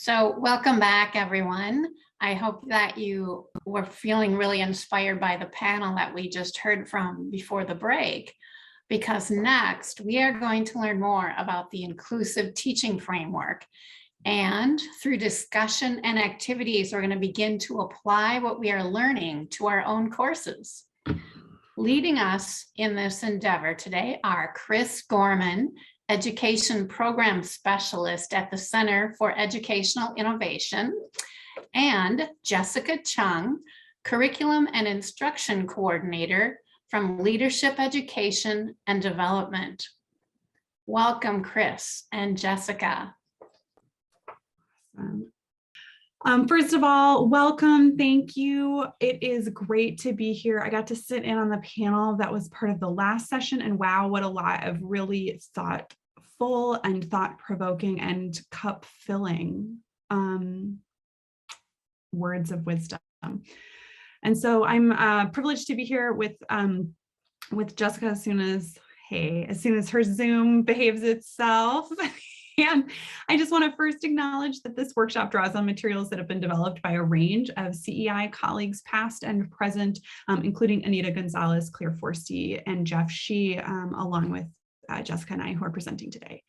So welcome back, everyone. I hope that you were feeling really inspired by the panel that we just heard from before the break, because next we are going to learn more about the inclusive teaching framework. And through discussion and activities, we're going to begin to apply what we are learning to our own courses. Leading us in this endeavor today are Kris Gorman, Education Program Specialist at the Center for Educational Innovation, and Jessica Chung, Curriculum and Instruction Coordinator from Leadership Education and Development. Welcome, Kris and Jessica. First of all, welcome. Thank you. It is great to be here. I got to sit in on the panel that was part of the last session, and wow, what a lot of really thoughtful and thought-provoking and cup-filling words of wisdom. And so I'm privileged to be here with Jessica as soon as her Zoom behaves itself. And I just want to first acknowledge that this workshop draws on materials that have been developed by a range of CEI colleagues, past and present, including Anita Gonzalez, Claire Forsty, and Jeff Shee, along with Jessica and I, who are presenting today.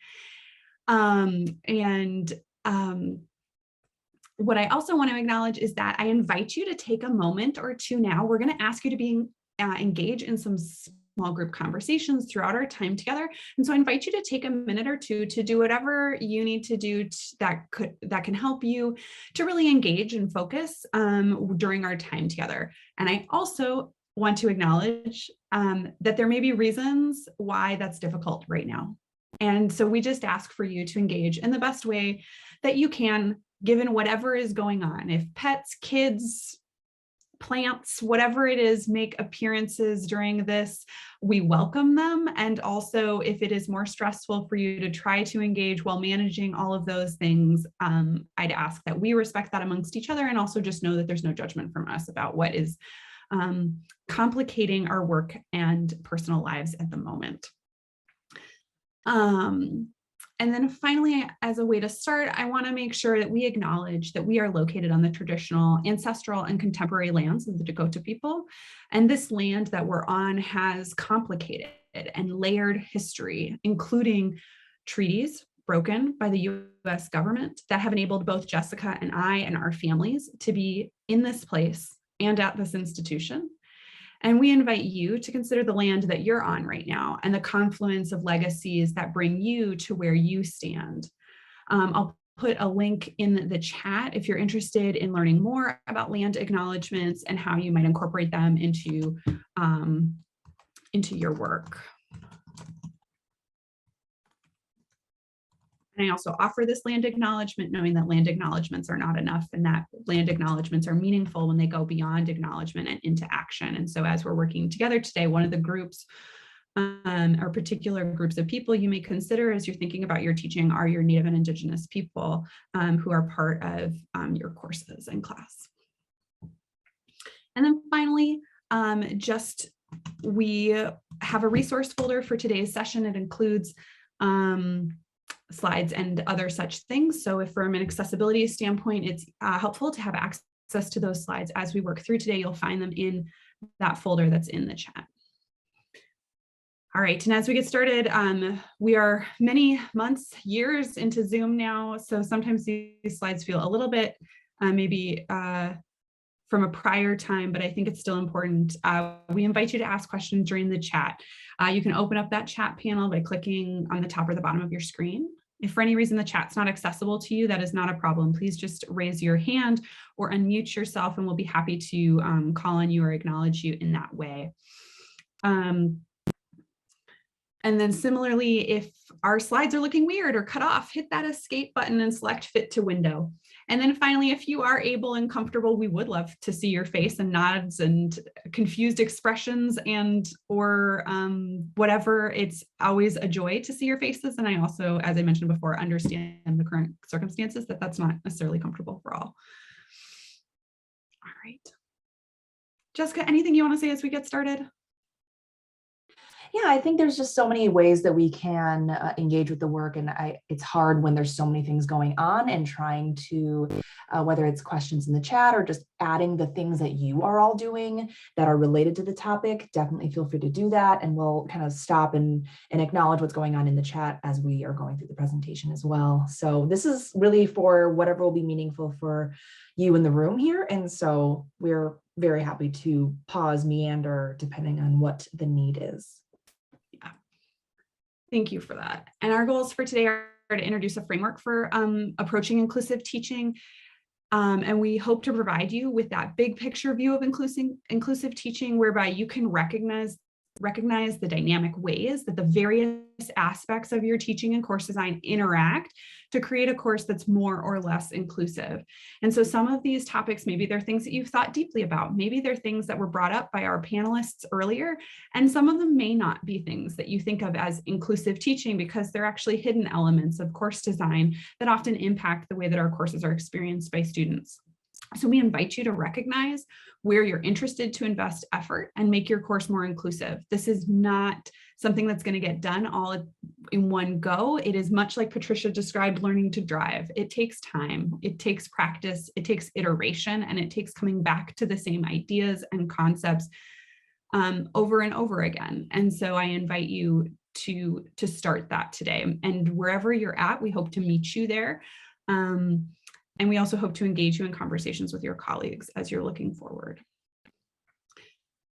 What I also want to acknowledge is that I invite you to take a moment or two now. We're going to ask you to engage in some small group conversations throughout our time together. And so I invite you to take a minute or two to do whatever you need to do that can help you to really engage and focus during our time together. And I also want to acknowledge that there may be reasons why that's difficult right now. And so we just ask for you to engage in the best way that you can, given whatever is going on. If pets, kids, plants, whatever it is, make appearances during this, we welcome them. And also, if it is more stressful for you to try to engage while managing all of those things, I'd ask that we respect that amongst each other, and also just know that there's no judgment from us about what is complicating our work and personal lives at the moment. And then finally, as a way to start, I want to make sure that we acknowledge that we are located on the traditional, ancestral, and contemporary lands of the Dakota people. And this land that we're on has complicated and layered history, including treaties broken by the US government that have enabled both Jessica and I and our families to be in this place and at this institution. And we invite you to consider the land that you're on right now and the confluence of legacies that bring you to where you stand. I'll put a link in the chat if you're interested in learning more about land acknowledgements and how you might incorporate them into your work. And I also offer this land acknowledgement, knowing that land acknowledgements are not enough, and that land acknowledgements are meaningful when they go beyond acknowledgement and into action. And so as we're working together today, one of the groups or particular groups of people you may consider as you're thinking about your teaching are your Native and Indigenous people who are part of your courses and class. And then finally, we have a resource folder for today's session. It includes slides and other such things. So if from an accessibility standpoint, it's helpful to have access to those slides as we work through today. You'll find them in that folder that's in the chat. All right, and as we get started, we are many months, years into Zoom now. So sometimes these slides feel a little bit maybe from a prior time, but I think it's still important. We invite you to ask questions during the chat. You can open up that chat panel by clicking on the top or the bottom of your screen. If for any reason the chat's not accessible to you, that is not a problem. Please just raise your hand or unmute yourself, and we'll be happy to call on you or acknowledge you in that way. And then similarly, if our slides are looking weird or cut off, hit that escape button and select fit to window. And then finally, if you are able and comfortable, we would love to see your face and nods and confused expressions and or whatever. It's always a joy to see your faces. And I also, as I mentioned before, understand the current circumstances that that's not necessarily comfortable for all. All right. Jessica, anything you want to say as we get started? Yeah, I think there's just so many ways that we can engage with the work, and it's hard when there's so many things going on and trying to, whether it's questions in the chat or just adding the things that you are all doing that are related to the topic. Definitely feel free to do that, and we'll kind of stop and acknowledge what's going on in the chat as we are going through the presentation as well. So this is really for whatever will be meaningful for you in the room here, and so we're very happy to pause, meander, depending on what the need is. Thank you for that. And our goals for today are to introduce a framework for approaching inclusive teaching. And we hope to provide you with that big picture view of inclusive teaching, whereby you can recognize the dynamic ways that the various aspects of your teaching and course design interact to create a course that's more or less inclusive. And so some of these topics, maybe they're things that you've thought deeply about, maybe they're things that were brought up by our panelists earlier, and some of them may not be things that you think of as inclusive teaching because they're actually hidden elements of course design that often impact the way that our courses are experienced by students. So we invite you to recognize where you're interested to invest effort and make your course more inclusive. This is not something that's going to get done all in one go. It is much like Patricia described learning to drive. It takes time, it takes practice, it takes iteration, and it takes coming back to the same ideas and concepts over and over again. And so I invite you to start that today. And wherever you're at, we hope to meet you there. And we also hope to engage you in conversations with your colleagues as you're looking forward.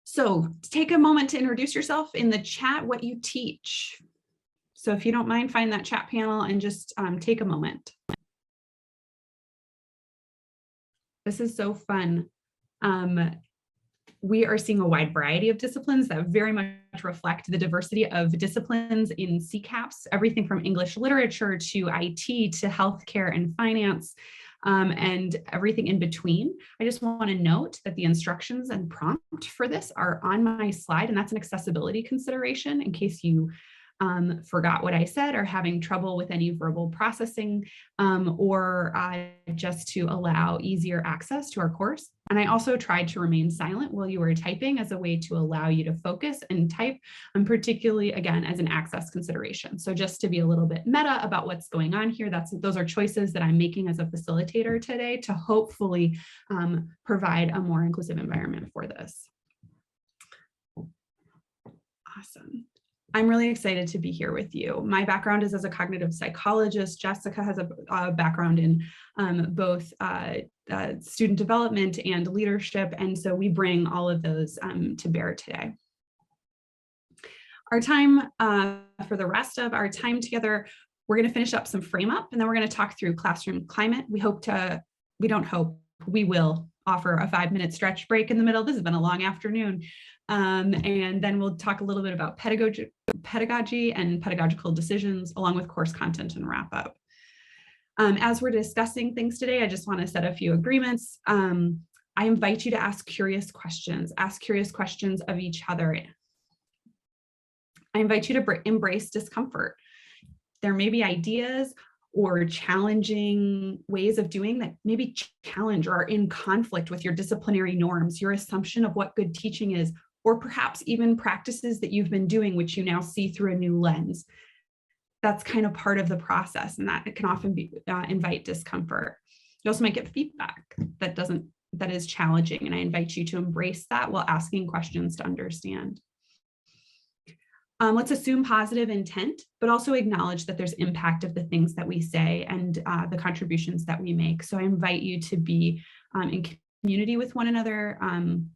So take a moment to introduce yourself in the chat, what you teach. So if you don't mind, find that chat panel and just take a moment. This is so fun. We are seeing a wide variety of disciplines that very much reflect the diversity of disciplines in CCAPS, everything from English literature to IT to healthcare and finance. And everything in between. I just want to note that the instructions and prompt for this are on my slide, and that's an accessibility consideration in case you forgot what I said or having trouble with any verbal processing, or just to allow easier access to our course. And I also tried to remain silent while you were typing as a way to allow you to focus and type, and particularly, again, as an access consideration. So just to be a little bit meta about what's going on here, those are choices that I'm making as a facilitator today to hopefully provide a more inclusive environment for this. Awesome. I'm really excited to be here with you. My background is as a cognitive psychologist. Jessica has a background in both student development and leadership, and so we bring all of those to bear today. Our time, for the rest of our time together, we're going to finish up some frame up, and then we're going to talk through classroom climate. We will offer a 5-minute stretch break in the middle. This has been a long afternoon. And then we'll talk a little bit about pedagogy and pedagogical decisions, along with course content and wrap up. As we're discussing things today, I just want to set a few agreements. I invite you to ask curious questions of each other. I invite you to embrace discomfort. There may be ideas or challenging ways of doing that maybe challenge or are in conflict with your disciplinary norms, your assumption of what good teaching is, or perhaps even practices that you've been doing, which you now see through a new lens. That's kind of part of the process, and that it can often invite discomfort. You also might get feedback that is challenging, and I invite you to embrace that while asking questions to understand. Let's assume positive intent, but also acknowledge that there's impact of the things that we say and the contributions that we make. So I invite you to be in community with one another,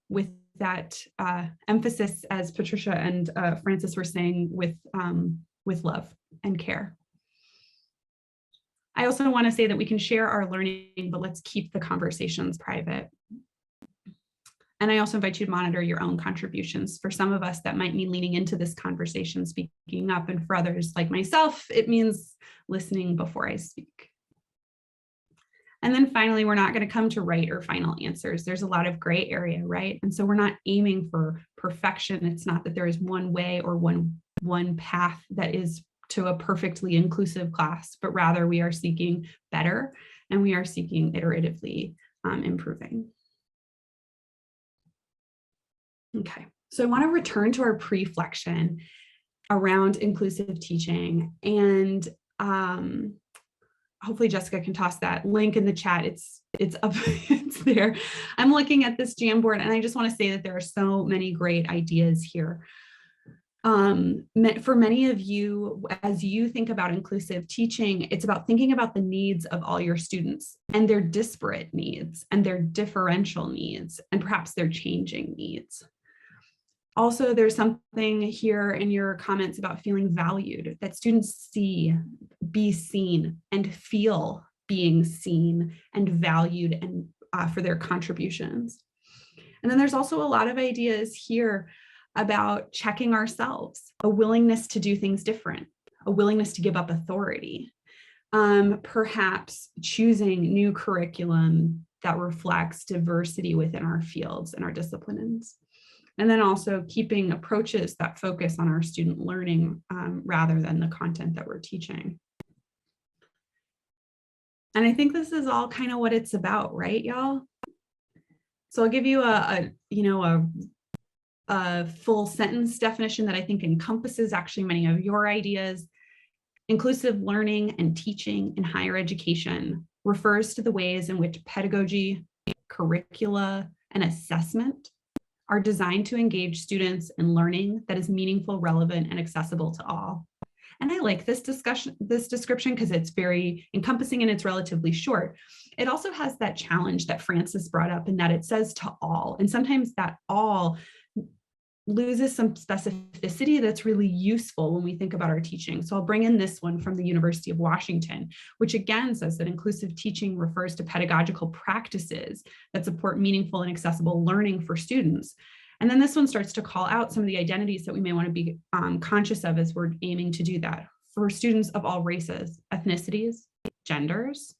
with that emphasis, as Patricia and Francis were saying, with love and care. I also want to say that we can share our learning, but let's keep the conversations private. And I also invite you to monitor your own contributions. For some of us, that might mean leaning into this conversation, speaking up, and for others like myself, it means listening before I speak. And then finally, we're not going to come to right or final answers. There's a lot of gray area, right? And so we're not aiming for perfection. It's not that there is one way or one path that is to a perfectly inclusive class, but rather we are seeking better, and we are seeking iteratively improving. Okay, so I want to return to our pre-flexion around inclusive teaching. And hopefully Jessica can toss that link in the chat. It's up, it's there. I'm looking at this Jamboard, and I just want to say that there are so many great ideas here. For many of you, as you think about inclusive teaching, it's about thinking about the needs of all your students and their disparate needs and their differential needs and perhaps their changing needs. Also, there's something here in your comments about feeling valued, that students be seen and feel being seen and valued and for their contributions. And then there's also a lot of ideas here about checking ourselves, a willingness to do things different, a willingness to give up authority, perhaps choosing new curriculum that reflects diversity within our fields and our disciplines. And then also keeping approaches that focus on our student learning rather than the content that we're teaching. And I think this is all kind of what it's about, right, y'all? So I'll give you a full sentence definition that I think encompasses actually many of your ideas. Inclusive learning and teaching in higher education refers to the ways in which pedagogy, curricula, and assessment are designed to engage students in learning that is meaningful, relevant, and accessible to all. And I like this description because it's very encompassing and it's relatively short. It also has that challenge that Francis brought up in that it says to all, and sometimes that all loses some specificity that's really useful when we think about our teaching. So I'll bring in this one from the University of Washington, which again says that inclusive teaching refers to pedagogical practices that support meaningful and accessible learning for students. And then this one starts to call out some of the identities that we may want to be conscious of as we're aiming to do that for students of all races, ethnicities, genders,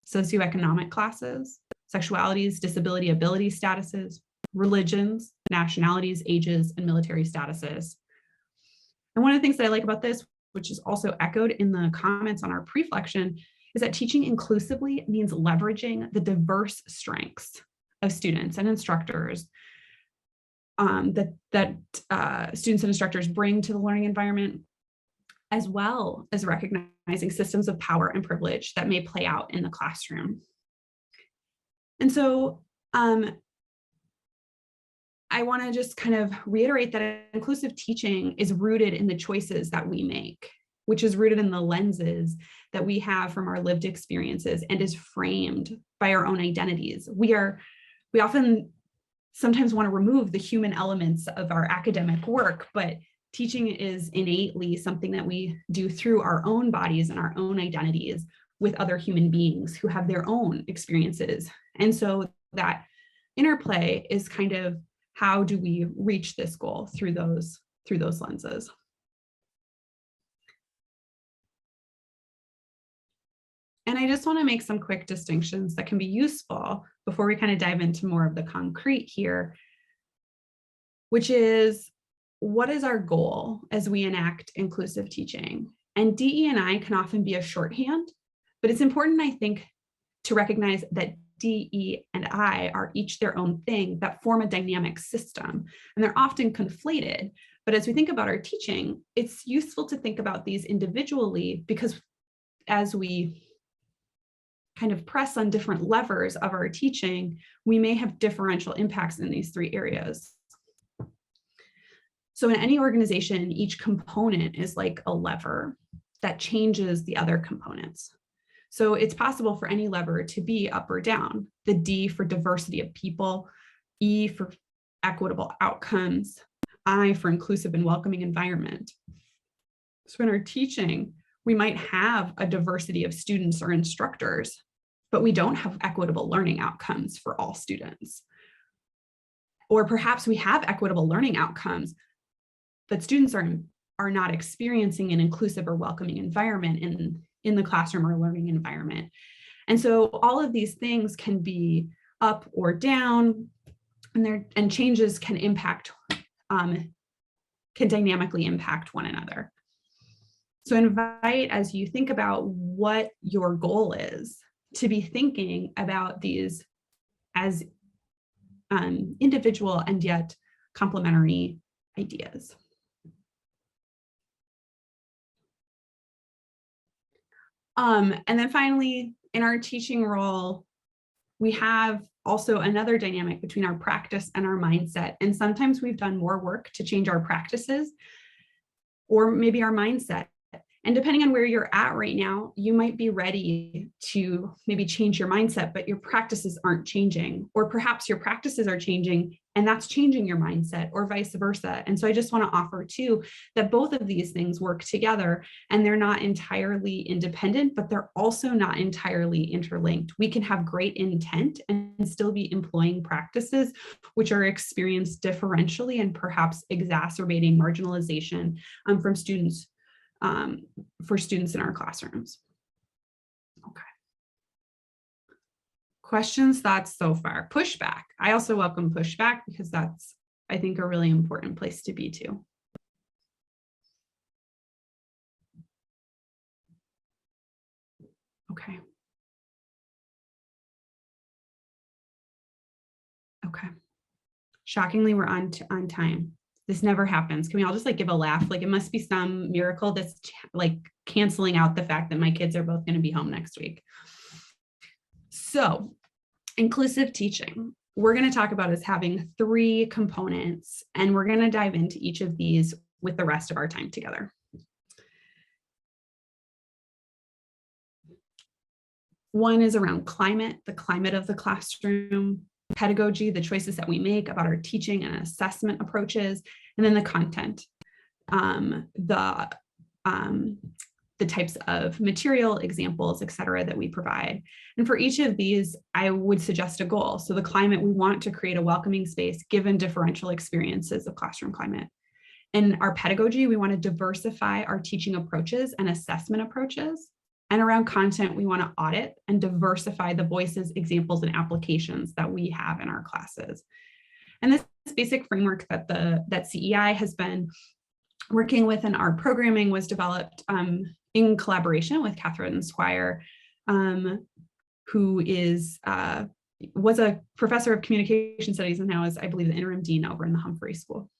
socioeconomic classes, sexualities, disability, ability statuses, religions, nationalities, ages, and military statuses. And one of the things that I like about this, which is also echoed in the comments on our preflection, is that teaching inclusively means leveraging the diverse strengths of students and instructors that students and instructors bring to the learning environment, as well as recognizing systems of power and privilege that may play out in the classroom. And so I want to just kind of reiterate that inclusive teaching is rooted in the choices that we make, which is rooted in the lenses that we have from our lived experiences and is framed by our own identities. We often sometimes want to remove the human elements of our academic work, but teaching is innately something that we do through our own bodies and our own identities with other human beings who have their own experiences. And so that interplay is kind of how do we reach this goal through those lenses. And I just want to make some quick distinctions that can be useful before we kind of dive into more of the concrete here, which is, what is our goal as we enact inclusive teaching? And DE&I can often be a shorthand, but it's important, I think, to recognize that DE and I are each their own thing that form a dynamic system, and they're often conflated. But as we think about our teaching, it's useful to think about these individually, because as we kind of press on different levers of our teaching, we may have differential impacts in these three areas. So in any organization, each component is like a lever that changes the other components. So it's possible for any lever to be up or down. The D for diversity of people, E for equitable outcomes, I for inclusive and welcoming environment. So in our teaching, we might have a diversity of students or instructors, but we don't have equitable learning outcomes for all students. Or perhaps we have equitable learning outcomes, but students are not experiencing an inclusive or welcoming environment in the classroom or learning environment. And so all of these things can be up or down, and changes can dynamically impact one another. So invite, as you think about what your goal is, to be thinking about these as individual and yet complementary ideas. And then finally, in our teaching role, we have also another dynamic between our practice and our mindset. And sometimes we've done more work to change our practices or maybe our mindset. And depending on where you're at right now, you might be ready to maybe change your mindset, but your practices aren't changing, or perhaps your practices are changing and that's changing your mindset, or vice versa. And so I just want to offer too that both of these things work together, and they're not entirely independent, but they're also not entirely interlinked. We can have great intent and still be employing practices which are experienced differentially and perhaps exacerbating marginalization from students. For students in our classrooms. Okay. Questions, thoughts so far? Pushback. I also welcome pushback because that's, I think, a really important place to be too. Okay. Okay. Shockingly, we're on time. This never happens. Can we all just like give a laugh? Like it must be some miracle that's like canceling out the fact that my kids are both going to be home next week. So inclusive teaching, we're going to talk about as having 3 components, and we're going to dive into each of these with the rest of our time together. One is around climate, the climate of the classroom. Pedagogy, the choices that we make about our teaching and assessment approaches, and then the content, the types of material, examples, et cetera, that we provide. And for each of these, I would suggest a goal. So the climate, we want to create a welcoming space given differential experiences of classroom climate. In our pedagogy, we want to diversify our teaching approaches and assessment approaches. And around content, we want to audit and diversify the voices, examples, and applications that we have in our classes. And this basic framework that CEI has been working with in our programming was developed in collaboration with Catherine Squire, who was a professor of communication studies and now is, I believe, the interim dean over in the Humphrey School.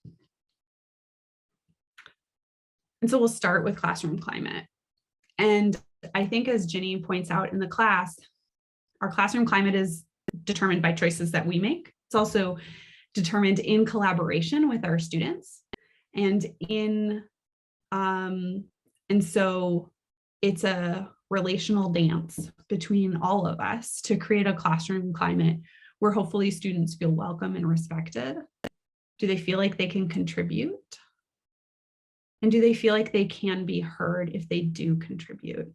And so we'll start with classroom climate. And I think, as Ginny points out in the class, our classroom climate is determined by choices that we make. It's also determined in collaboration with our students. And so it's a relational dance between all of us to create a classroom climate where hopefully students feel welcome and respected. Do they feel like they can contribute? And do they feel like they can be heard if they do contribute?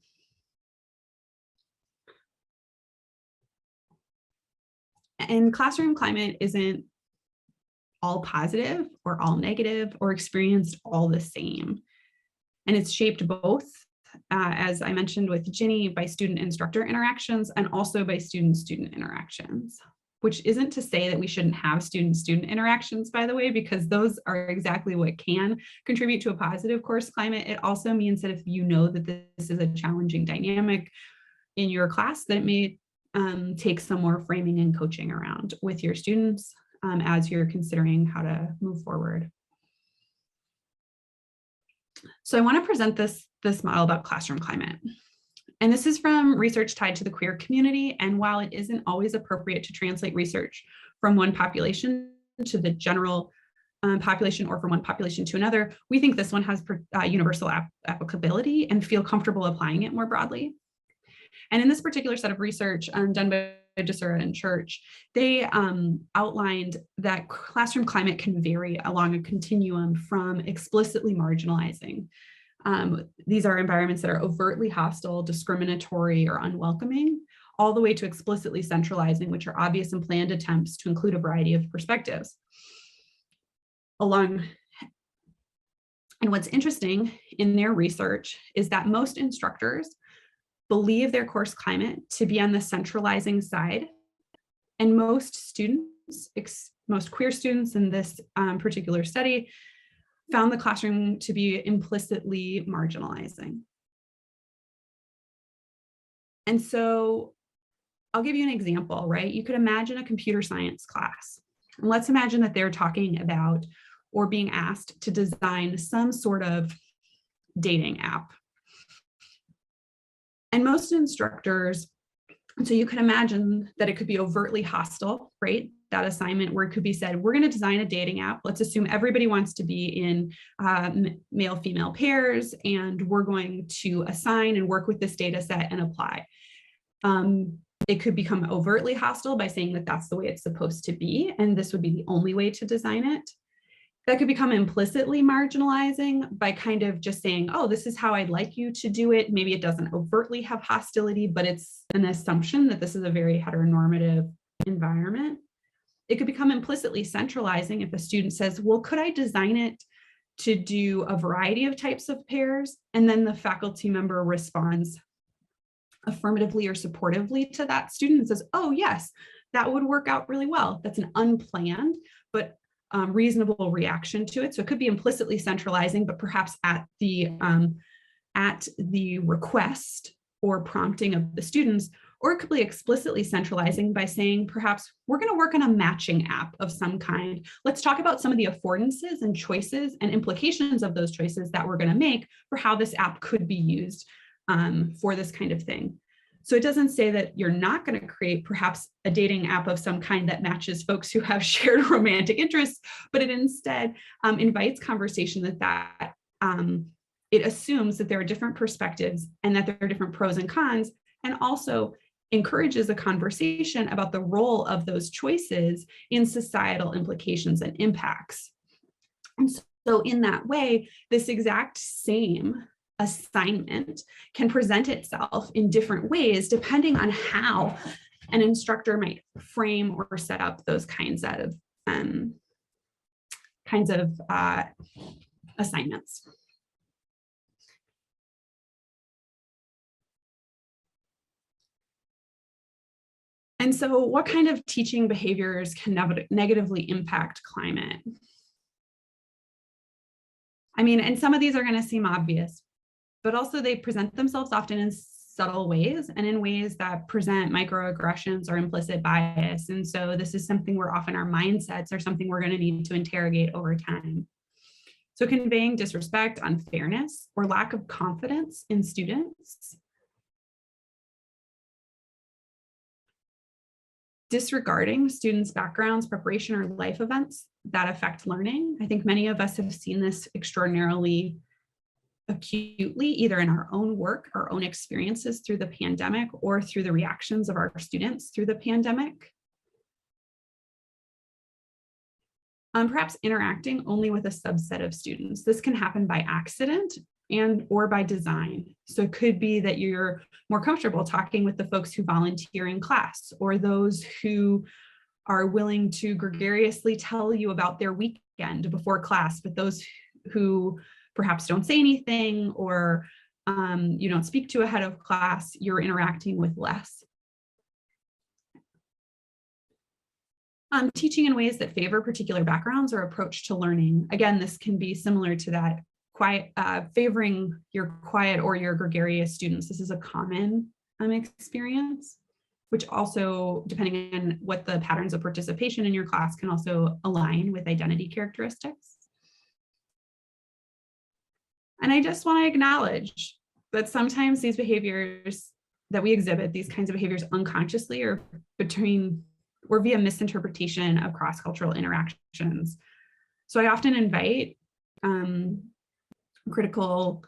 And classroom climate isn't all positive or all negative or experienced all the same. And it's shaped both, as I mentioned with Ginny, by student-instructor interactions and also by student-student interactions, which isn't to say that we shouldn't have student-student interactions, by the way, because those are exactly what can contribute to a positive course climate. It also means that if you know that this is a challenging dynamic in your class, that it may take some more framing and coaching around with your students as you're considering how to move forward. So I want to present this model about classroom climate. And this is from research tied to the queer community. And while it isn't always appropriate to translate research from one population to the general population or from one population to another, we think this one has universal applicability and feel comfortable applying it more broadly. And in this particular set of research done by Desura and Church, they outlined that classroom climate can vary along a continuum from explicitly marginalizing. These are environments that are overtly hostile, discriminatory, or unwelcoming, all the way to explicitly centralizing, which are obvious and planned attempts to include a variety of perspectives. And what's interesting in their research is that most instructors believe their course climate to be on the centralizing side, and most students, most queer students in this particular study, found the classroom to be implicitly marginalizing. And so I'll give you an example, right? You could imagine a computer science class. And let's imagine that they're talking about or being asked to design some sort of dating app. And most instructors, so you can imagine that it could be overtly hostile, right? That assignment where it could be said, we're going to design a dating app. Let's assume everybody wants to be in male-female pairs, and we're going to assign and work with this data set and apply. It could become overtly hostile by saying that that's the way it's supposed to be, and this would be the only way to design it. That could become implicitly marginalizing by kind of just saying, oh, this is how I'd like you to do it. Maybe it doesn't overtly have hostility, but it's an assumption that this is a very heteronormative environment. It could become implicitly centralizing if a student says, well, could I design it to do a variety of types of pairs? And then the faculty member responds affirmatively or supportively to that student and says, oh, yes, that would work out really well. That's an unplanned, but reasonable reaction to it. So it could be implicitly centralizing, but perhaps at the request or prompting of the students, or it could be explicitly centralizing by saying, perhaps we're going to work on a matching app of some kind. Let's talk about some of the affordances and choices and implications of those choices that we're going to make for how this app could be used for this kind of thing. So it doesn't say that you're not going to create perhaps a dating app of some kind that matches folks who have shared romantic interests, but it instead invites conversation that it assumes that there are different perspectives and that there are different pros and cons, and also encourages a conversation about the role of those choices in societal implications and impacts. And so in that way, this exact same assignment can present itself in different ways depending on how an instructor might frame or set up those kinds of assignments. And so what kind of teaching behaviors can negatively impact climate? I mean, and some of these are going to seem obvious, but also they present themselves often in subtle ways and in ways that present microaggressions or implicit bias. And so this is something where often our mindsets are something we're going to need to interrogate over time. So conveying disrespect, unfairness, or lack of confidence in students. Disregarding students' backgrounds, preparation, or life events that affect learning. I think many of us have seen this extraordinarily acutely, either in our own work, our own experiences through the pandemic, or through the reactions of our students through the pandemic. Perhaps interacting only with a subset of students. This can happen by accident and or by design. So it could be that you're more comfortable talking with the folks who volunteer in class, or those who are willing to gregariously tell you about their weekend before class, but those who perhaps don't say anything, or you don't speak to ahead of class, you're interacting with less. Teaching in ways that favor particular backgrounds or approach to learning. Again, this can be similar to that quiet, favoring your quiet or your gregarious students. This is a common experience, which also, depending on what the patterns of participation in your class, can also align with identity characteristics. And I just want to acknowledge that sometimes these behaviors that we exhibit, these kinds of behaviors unconsciously or via misinterpretation of cross-cultural interactions. So I often invite critical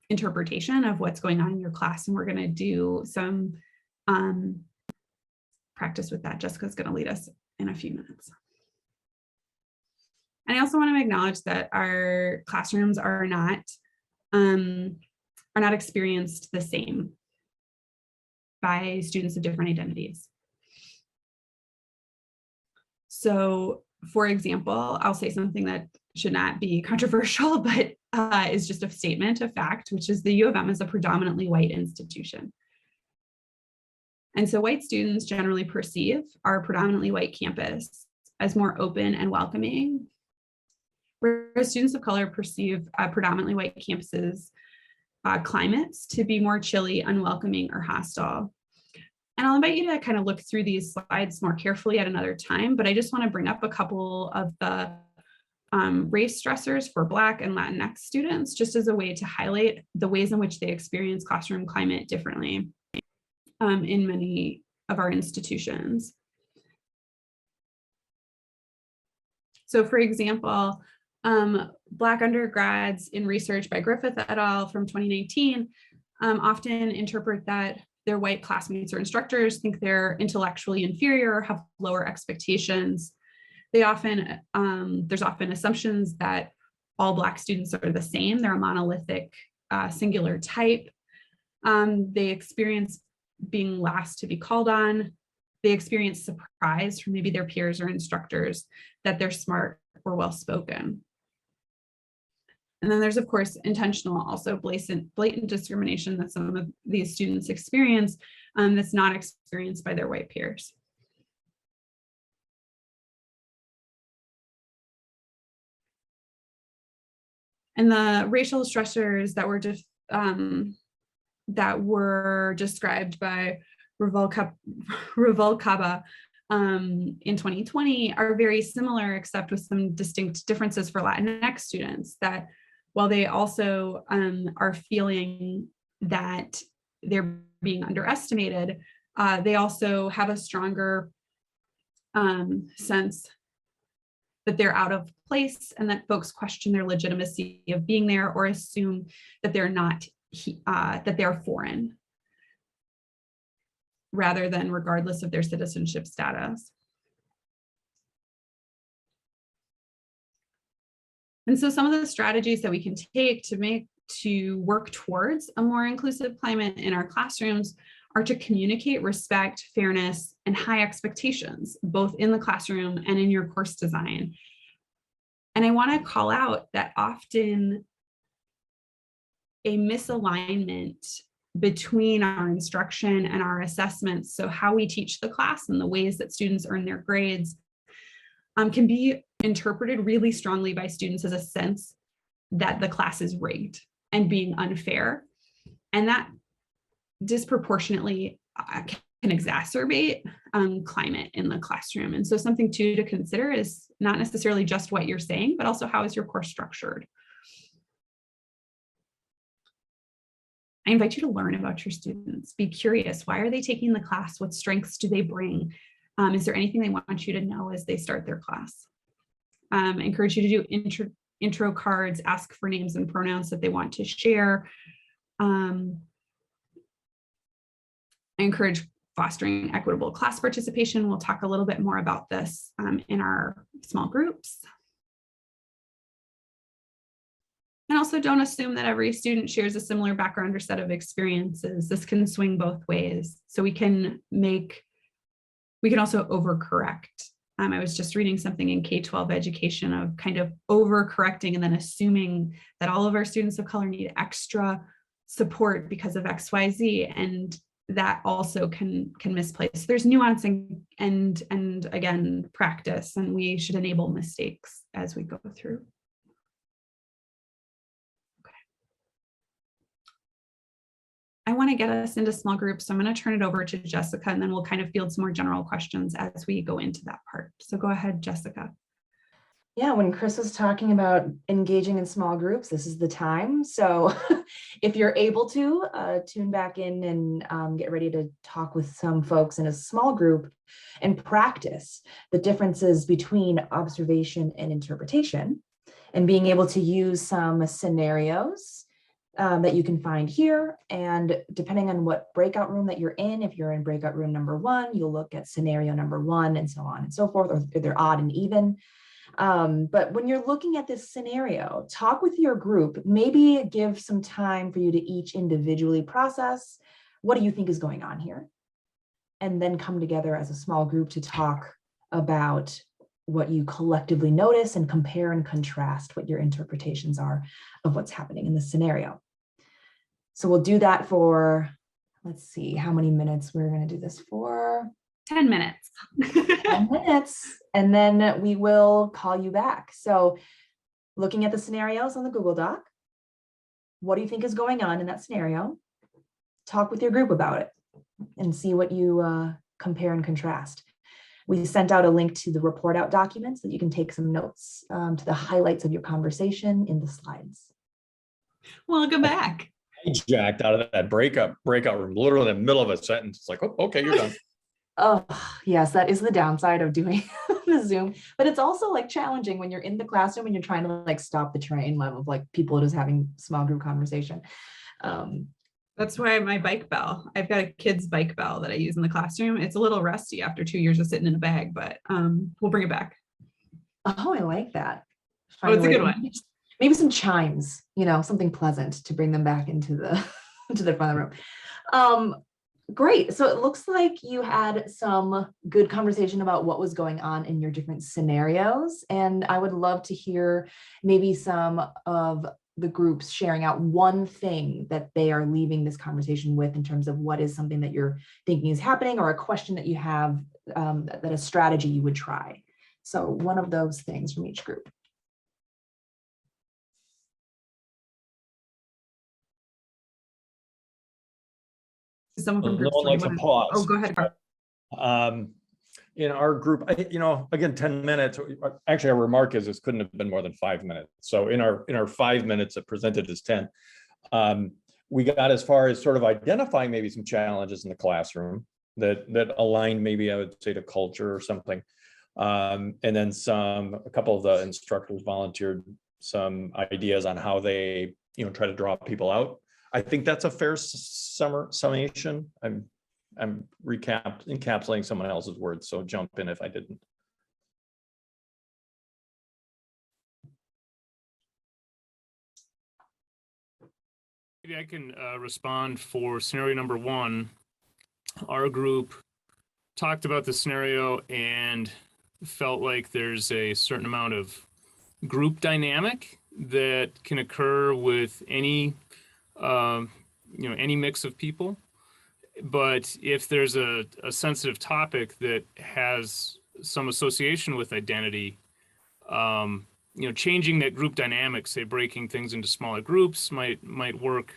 interpretation of what's going on in your class, and we're going to do some practice with that. Jessica's going to lead us in a few minutes. And I also want to acknowledge that our classrooms are not experienced the same by students of different identities. So, for example, I'll say something that should not be controversial, but is just a statement of fact, which is the U of M is a predominantly white institution. And so white students generally perceive our predominantly white campus as more open and welcoming, whereas students of color perceive predominantly white campuses climates to be more chilly, unwelcoming, or hostile. And I'll invite you to kind of look through these slides more carefully at another time, but I just want to bring up a couple of the race stressors for Black and Latinx students, just as a way to highlight the ways in which they experience classroom climate differently in many of our institutions. So for example, Black undergrads in research by Griffith et al. From 2019 often interpret that their white classmates or instructors think they're intellectually inferior, have lower expectations. They often, there's often assumptions that all Black students are the same. They're a monolithic singular type. They experience being last to be called on. They experience surprise from maybe their peers or instructors that they're smart or well-spoken. And then there's, of course, intentional, also blatant discrimination that some of these students experience that's not experienced by their white peers. And the racial stressors that were described by Ruvalcaba in 2020 are very similar, except with some distinct differences for Latinx students, that while they also are feeling that they're being underestimated, they also have a stronger sense that they're out of place and that folks question their legitimacy of being there or assume that they're not, that they're foreign, rather than regardless of their citizenship status. And so some of the strategies that we can take to work towards a more inclusive climate in our classrooms are to communicate respect, fairness, and high expectations, both in the classroom and in your course design. And I want to call out that often a misalignment between our instruction and our assessments, so how we teach the class and the ways that students earn their grades, can be interpreted really strongly by students as a sense that the class is rigged and being unfair. And that disproportionately can exacerbate climate in the classroom. And so something too to consider is not necessarily just what you're saying, but also how is your course structured. I invite you to learn about your students. Be curious. Why are they taking the class? What strengths do they bring? Is there anything they want you to know as they start their class? I encourage you to do intro cards, ask for names and pronouns that they want to share. I encourage fostering equitable class participation. We'll talk a little bit more about this in our small groups. And also don't assume that every student shares a similar background or set of experiences. This can swing both ways. So we can also overcorrect. I was just reading something in K-12 education of kind of overcorrecting and then assuming that all of our students of color need extra support because of XYZ, and that also can misplace. There's nuance and again, practice, and we should enable mistakes as we go through. I want to get us into small groups, so I'm going to turn it over to Jessica, and then we'll kind of field some more general questions as we go into that part. So go ahead, Jessica. Yeah, when Kris was talking about engaging in small groups, this is the time. So if you're able to tune back in and get ready to talk with some folks in a small group and practice the differences between observation and interpretation, and being able to use some scenarios that you can find here. And depending on what breakout room that you're in, if you're in breakout room number 1, you'll look at scenario number 1 and so on and so forth, or they're odd and even. But when you're looking at this scenario, talk with your group, maybe give some time for you to each individually process, what do you think is going on here? And then come together as a small group to talk about what you collectively notice and compare and contrast what your interpretations are of what's happening in the scenario. So we'll do that for, let's see how many minutes we're going to do this for. 10 minutes. 10 minutes, and then we will call you back. So looking at the scenarios on the Google Doc, what do you think is going on in that scenario? Talk with your group about it and see what you compare and contrast. We sent out a link to the report out documents that you can take some notes to the highlights of your conversation in the slides. Welcome back. I jacked out of that breakout room, literally in the middle of a sentence. It's like, oh, okay, you're done. Oh, yes, that is the downside of doing the Zoom, but it's also like challenging when you're in the classroom and you're trying to like stop the train of like people just having small group conversation. That's why my bike bell, I've got a kid's bike bell that I use in the classroom. It's a little rusty after 2 years of sitting in a bag, but we'll bring it back. Oh, I like that. Oh, it's a good one. Maybe some chimes, something pleasant to bring them back into the into the front of the room. Great. So it looks like you had some good conversation about what was going on in your different scenarios. And I would love to hear maybe some of the groups sharing out one thing that they are leaving this conversation with in terms of what is something that you're thinking is happening or a question that you have that a strategy you would try. So one of those things from each group. Someone from No one likes a pause. Oh, go ahead. In our group, again, 10 minutes. Actually, our remark is this couldn't have been more than 5 minutes. So in our 5 minutes, it presented as 10. We got as far as sort of identifying maybe some challenges in the classroom that aligned maybe, I would say, to culture or something. And then a couple of the instructors volunteered some ideas on how they, try to draw people out. I think that's a fair summation. I'm encapsulating someone else's words, so jump in if I didn't. Maybe I can respond for scenario number 1. Our group talked about the scenario and felt like there's a certain amount of group dynamic that can occur with any mix of people. But if there's a sensitive topic that has some association with identity, changing that group dynamic, say breaking things into smaller groups might work.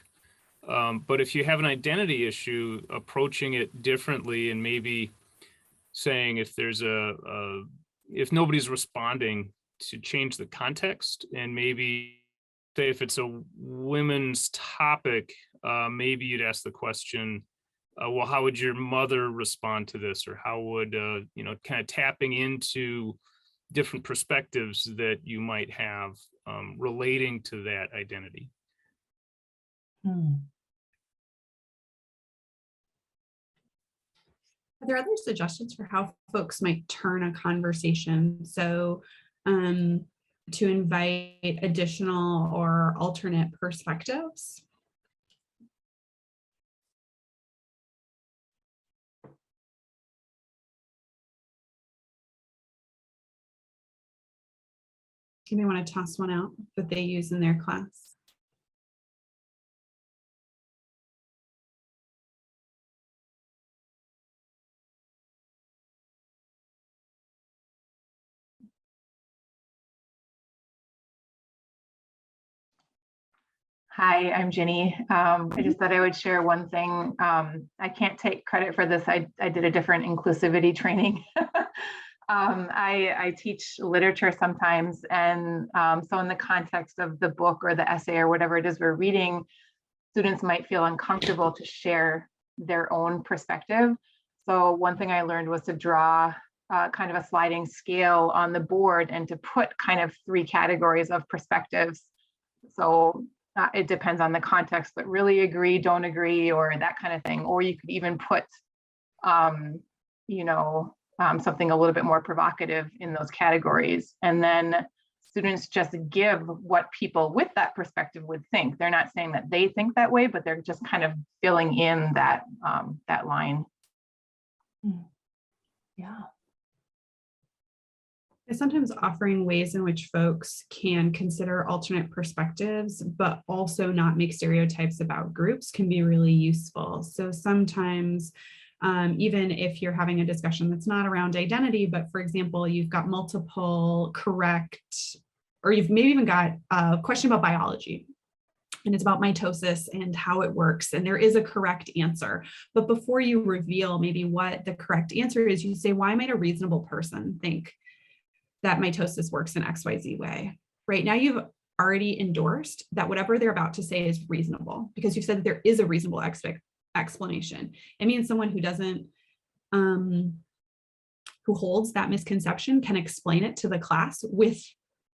But if you have an identity issue, approaching it differently and maybe saying if there's if nobody's responding, to change the context, and maybe say if it's a women's topic, maybe you'd ask the question, well, how would your mother respond to this? Or how would, kind of tapping into different perspectives that you might have relating to that identity. Are there other suggestions for how folks might turn a conversation? So to invite additional or alternate perspectives? Do they want to toss one out that they use in their class? Hi, I'm Ginny. I just thought I would share one thing. I can't take credit for this. I did a different inclusivity training. I teach literature sometimes. And so in the context of the book or the essay or whatever it is we're reading, students might feel uncomfortable to share their own perspective. So one thing I learned was to draw kind of a sliding scale on the board and to put kind of 3 categories of perspectives. So it depends on the context, but really agree, don't agree, or that kind of thing. Or you could even put, something a little bit more provocative in those categories. And then students just give what people with that perspective would think. They're not saying that they think that way, but they're just kind of filling in that, that line. Yeah. Sometimes offering ways in which folks can consider alternate perspectives, but also not make stereotypes about groups can be really useful. So sometimes, even if you're having a discussion that's not around identity, but for example, you've got multiple correct, or you've maybe even got a question about biology, and it's about mitosis and how it works. And there is a correct answer. But before you reveal maybe what the correct answer is, you say, why might a reasonable person think that mitosis works in XYZ way? Right now, you've already endorsed that whatever they're about to say is reasonable, because you've said that there is a reasonable explanation. It means someone who doesn't, who holds that misconception can explain it to the class with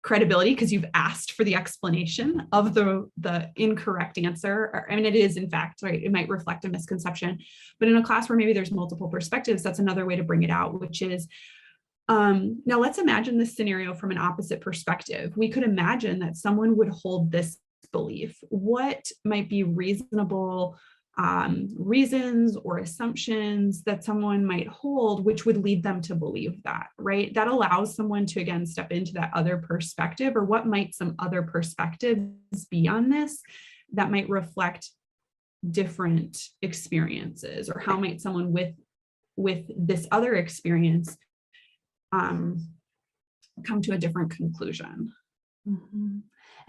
credibility, because you've asked for the explanation of the incorrect answer. I mean, it is in fact, right, it might reflect a misconception, but in a class where maybe there's multiple perspectives, that's another way to bring it out, which is, now let's imagine this scenario from an opposite perspective. We could imagine that someone would hold this belief. What might be reasonable reasons or assumptions that someone might hold, which would lead them to believe that, right? That allows someone to, again, step into that other perspective, or what might some other perspectives be on this that might reflect different experiences, or how might someone with this other experience come to a different conclusion. Mm-hmm.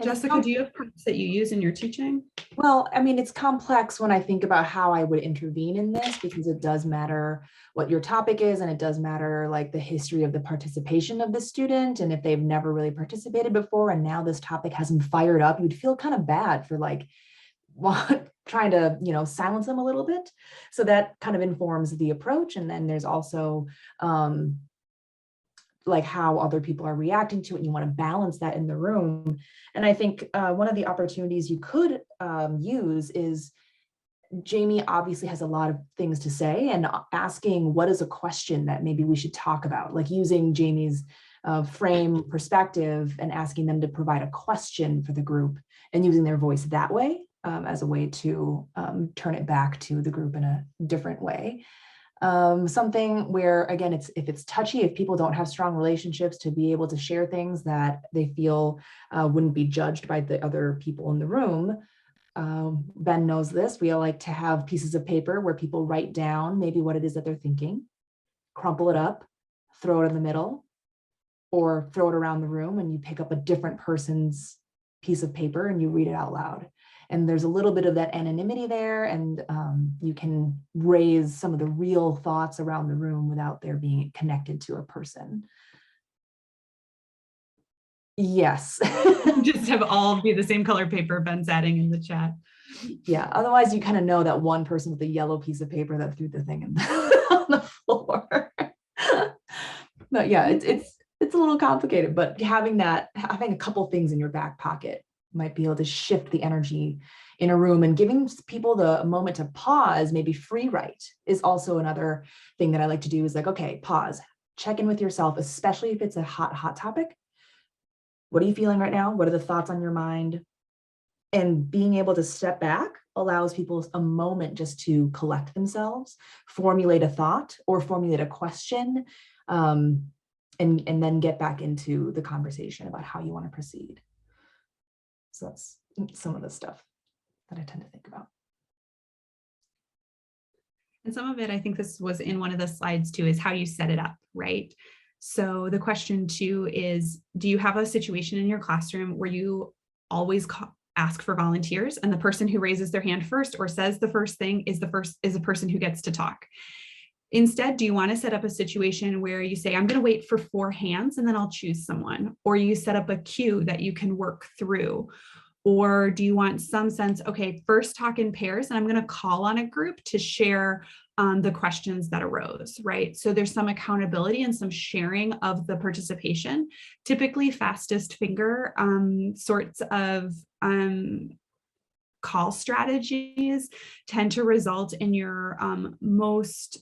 Jessica, do you have prompts that you use in your teaching? Well, I mean, it's complex when I think about how I would intervene in this, because it does matter what your topic is, and it does matter like the history of the participation of the student. And if they've never really participated before, and now this topic has them fired up, you'd feel kind of bad for like trying to, silence them a little bit. So that kind of informs the approach. And then there's also like how other people are reacting to it, and you want to balance that in the room. And I think one of the opportunities you could use is, Jamie obviously has a lot of things to say, and asking what is a question that maybe we should talk about, like using Jamie's frame perspective and asking them to provide a question for the group, and using their voice that way as a way to turn it back to the group in a different way. Something where, again, if it's touchy, if people don't have strong relationships, to be able to share things that they feel wouldn't be judged by the other people in the room. Ben knows this. We all like to have pieces of paper where people write down maybe what it is that they're thinking, crumple it up, throw it in the middle, or throw it around the room, and you pick up a different person's piece of paper and you read it out loud. And there's a little bit of that anonymity there, and you can raise some of the real thoughts around the room without there being connected to a person. Yes. Just have all be the same color paper, Ben's adding in the chat. Yeah, otherwise you kind of know that one person with the yellow piece of paper that threw the thing on the floor. But yeah, it's a little complicated, but having a couple things in your back pocket might be able to shift the energy in a room, and giving people the moment to pause, maybe free write, is also another thing that I like to do, is like, okay, pause, check in with yourself, especially if it's a hot topic. What are you feeling right now? What are the thoughts on your mind? And being able to step back allows people a moment just to collect themselves, formulate a thought or formulate a question, and then get back into the conversation about how you want to proceed. So that's some of the stuff that I tend to think about. And some of it, I think this was in one of the slides too, is how you set it up, right? So the question too is, do you have a situation in your classroom where you always ask for volunteers, and the person who raises their hand first or says the first thing is the person who gets to talk? Instead, do you want to set up a situation where you say, I'm going to wait for 4 hands and then I'll choose someone? Or you set up a queue that you can work through? Or do you want some sense, okay, first talk in pairs, and I'm going to call on a group to share the questions that arose, right? So there's some accountability and some sharing of the participation. Typically, fastest finger sorts of call strategies tend to result in your most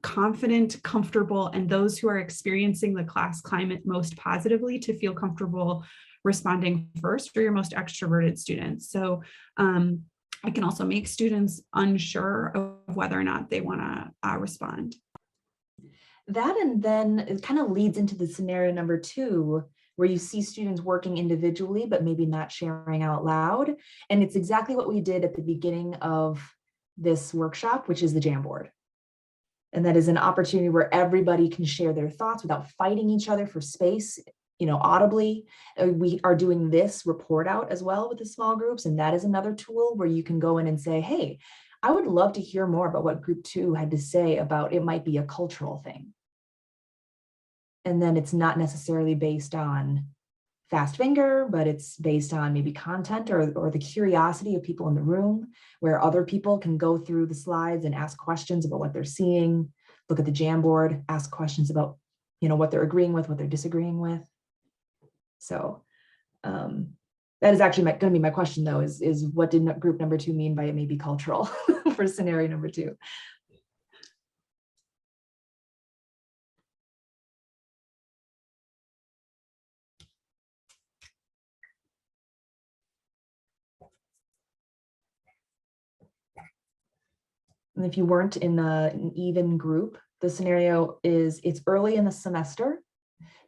confident, comfortable, and those who are experiencing the class climate most positively to feel comfortable responding first, or your most extroverted students. So I can also make students unsure of whether or not they want to respond. That, and then it kind of leads into the scenario number 2, where you see students working individually, but maybe not sharing out loud. And it's exactly what we did at the beginning of this workshop, which is the Jamboard. And that is an opportunity where everybody can share their thoughts without fighting each other for space audibly. We are doing this report out as well with the small groups. And that is another tool where you can go in and say, hey, I would love to hear more about what group 2 had to say about it might be a cultural thing. And then it's not necessarily based on fast finger, but it's based on maybe content or the curiosity of people in the room, where other people can go through the slides and ask questions about what they're seeing, look at the Jamboard, ask questions about, what they're agreeing with, what they're disagreeing with. So that is actually going to be my question though, is what did group number 2 mean by it may be cultural for scenario number 2? And if you weren't in an even group, the scenario is it's early in the semester.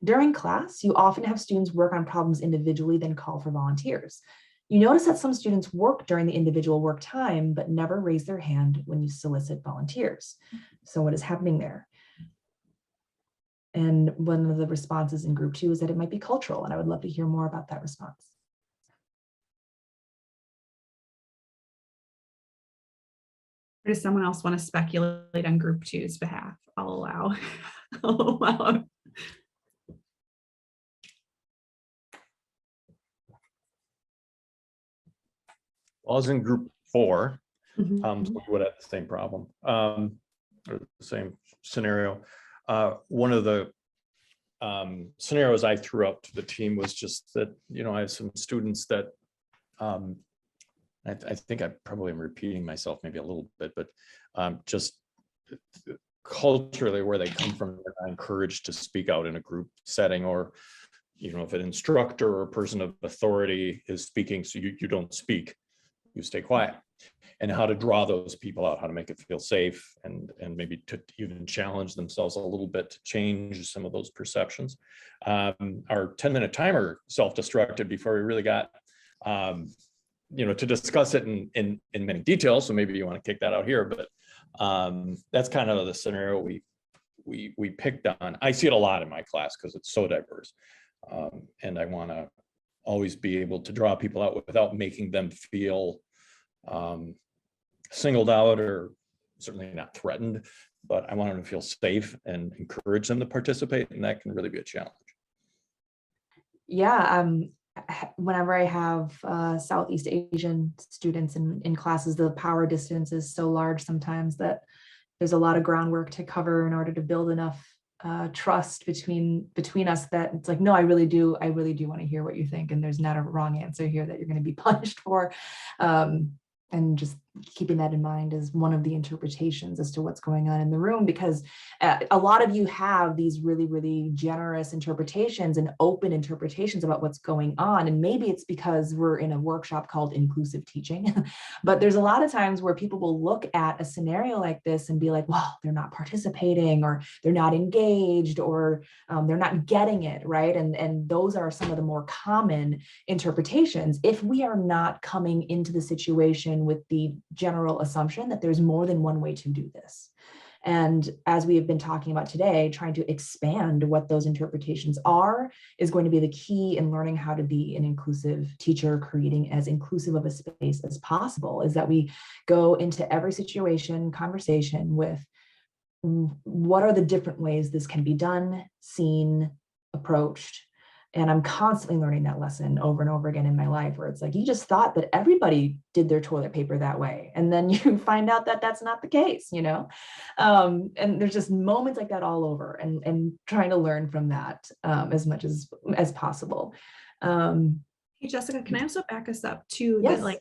During class, you often have students work on problems individually, then call for volunteers. You notice that some students work during the individual work time, but never raise their hand when you solicit volunteers. So what is happening there? And one of the responses in group 2 is that it might be cultural, and I would love to hear more about that response. Or does someone else want to speculate on group 2's behalf? I'll allow. I'll allow. I was in group 4, Mhm. so we would have the same problem, or the same scenario. One of the scenarios I threw out to the team was just that, I have some students that I think I probably am repeating myself maybe a little bit, but just culturally where they come from, they're not encouraged to speak out in a group setting, or, if an instructor or a person of authority is speaking, so you don't speak, you stay quiet. And how to draw those people out, how to make it feel safe, and maybe to even challenge themselves a little bit to change some of those perceptions. Our 10-minute timer self-destructed before we really got to discuss it in many details. So maybe you want to kick that out here, but that's kind of the scenario we picked on. I see it a lot in my class because it's so diverse, and I want to always be able to draw people out without making them feel singled out, or certainly not threatened, but I want them to feel safe and encourage them to participate, and that can really be a challenge. Yeah, whenever I have Southeast Asian students in classes, the power distance is so large sometimes that there's a lot of groundwork to cover in order to build enough trust between us that it's like, no, I really do want to hear what you think, and there's not a wrong answer here that you're going to be punished for. And just keeping that in mind as one of the interpretations as to what's going on in the room, because a lot of you have these really, really generous interpretations and open interpretations about what's going on. And maybe it's because we're in a workshop called inclusive teaching, but there's a lot of times where people will look at a scenario like this and be like, well, they're not participating, or they're not engaged, or they're not getting it, right? And those are some of the more common interpretations if we are not coming into the situation with the general assumption that there's more than one way to do this. And as we have been talking about today, trying to expand what those interpretations are is going to be the key in learning how to be an inclusive teacher, creating as inclusive of a space as possible, is that we go into every situation, conversation with what are the different ways this can be done, seen, approached. And I'm constantly learning that lesson over and over again in my life, where it's like, you just thought that everybody did their toilet paper that way. And then you find out that that's not the case, and there's just moments like that all over, and trying to learn from that as much as possible. Hey, Jessica, can I also back us up to Yes. that,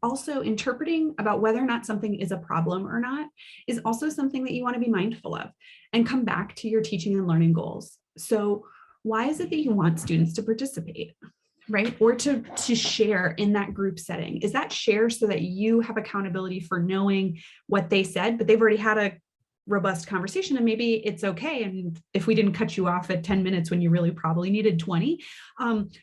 also interpreting about whether or not something is a problem or not is also something that you want to be mindful of, and come back to your teaching and learning goals. So why is it that you want students to participate, right? Or to share in that group setting? Is that share so that you have accountability for knowing what they said, but they've already had a robust conversation and maybe it's okay? And if we didn't cut you off at 10 minutes when you really probably needed 20,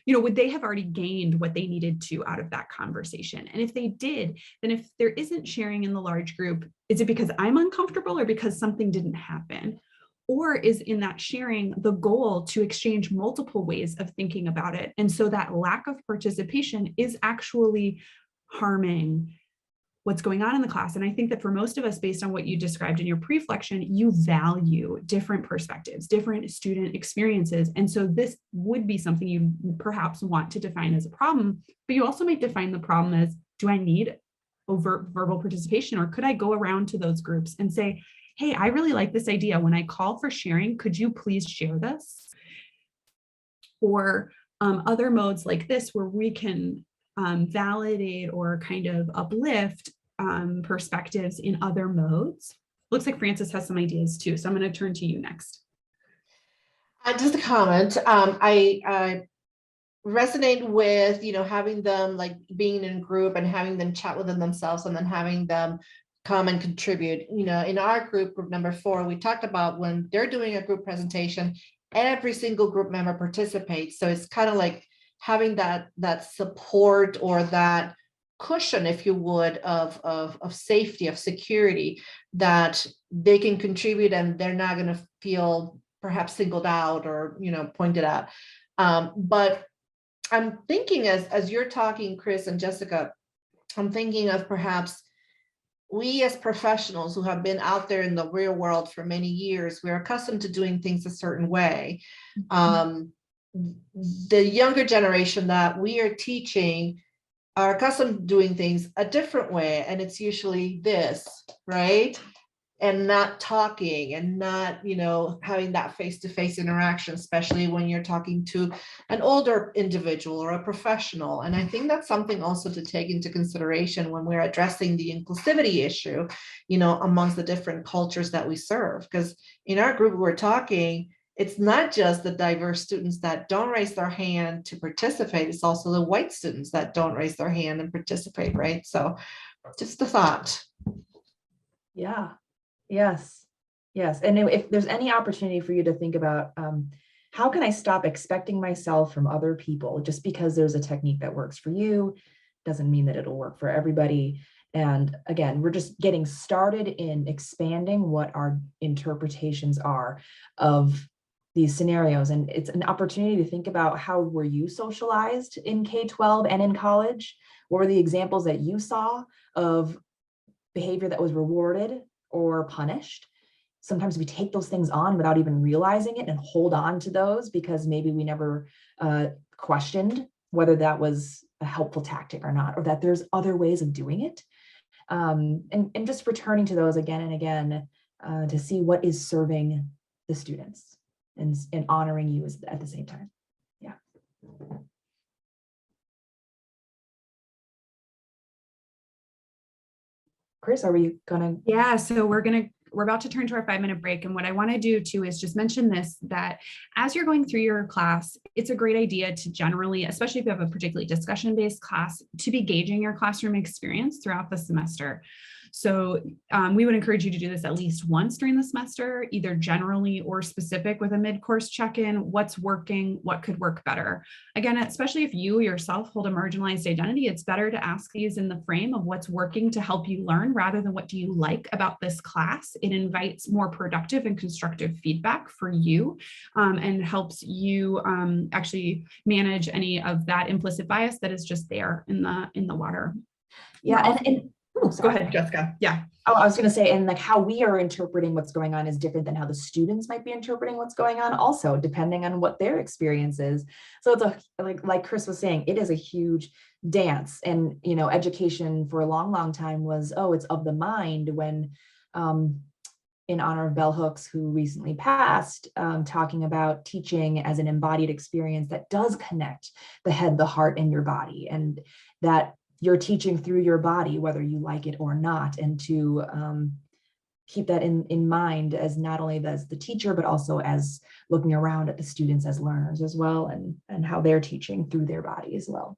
would they have already gained what they needed to out of that conversation? And if they did, then if there isn't sharing in the large group, is it because I'm uncomfortable or because something didn't happen? Or is in that sharing the goal to exchange multiple ways of thinking about it? And so that lack of participation is actually harming what's going on in the class. And I think that for most of us, based on what you described in your pre-flexion, you value different perspectives, different student experiences. And so this would be something you perhaps want to define as a problem, but you also might define the problem as, do I need overt verbal participation, or could I go around to those groups and say, hey, I really like this idea. When I call for sharing, could you please share this? Or other modes like this, where we can validate or kind of uplift perspectives in other modes. Looks like Frances has some ideas too, so I'm going to turn to you next. Just a comment. I resonate with, having them like being in a group and having them chat within themselves and then having them come and contribute. In our group number 4, we talked about when they're doing a group presentation, every single group member participates. So it's kind of like having that support or that cushion, if you would, of safety, of security, that they can contribute and they're not going to feel perhaps singled out or pointed out. But I'm thinking as you're talking, Kris and Jessica, I'm thinking of perhaps we as professionals who have been out there in the real world for many years, we're accustomed to doing things a certain way. The younger generation that we are teaching are accustomed to doing things a different way. And it's usually this, right? And not talking and not, having that face-to-face interaction, especially when you're talking to an older individual or a professional. And I think that's something also to take into consideration when we're addressing the inclusivity issue, amongst the different cultures that we serve. Because in our group, we're talking, it's not just the diverse students that don't raise their hand to participate, it's also the white students that don't raise their hand and participate, right? So just a thought. Yeah. Yes. And if there's any opportunity for you to think about how can I stop expecting myself from other people, just because there's a technique that works for you doesn't mean that it'll work for everybody. And again, we're just getting started in expanding what our interpretations are of these scenarios. And it's an opportunity to think about, how were you socialized in K-12 and in college? What were the examples that you saw of behavior that was rewarded or punished? Sometimes we take those things on without even realizing it and hold on to those because maybe we never questioned whether that was a helpful tactic or not, or that there's other ways of doing it. And just returning to those again and again to see what is serving the students and honoring you at the same time. Yeah. Kris, are we gonna? Yeah, so we're about to turn to our 5-minute break. And what I want to do too is just mention this, that as you're going through your class, it's a great idea to generally, especially if you have a particularly discussion-based class, to be gauging your classroom experience throughout the semester. So we would encourage you to do this at least once during the semester, either generally or specific with a mid-course check-in. What's working? What could work better? Again, especially if you yourself hold a marginalized identity, it's better to ask these in the frame of what's working to help you learn rather than what do you like about this class. It invites more productive and constructive feedback for you and helps you actually manage any of that implicit bias that is just there in the water. Yeah, Go ahead, Jessica. Yeah. Oh, I was going to say, and like how we are interpreting what's going on is different than how the students might be interpreting what's going on, also depending on what their experience is. So it's like Kris was saying, it is a huge dance. And education for a long time was, it's of the mind, when in honor of Bell Hooks, who recently passed, talking about teaching as an embodied experience that does connect the head, the heart, and your body, and that you're teaching through your body, whether you like it or not, and to keep that in mind as not only as the teacher, but also as looking around at the students as learners as well, and how they're teaching through their body as well.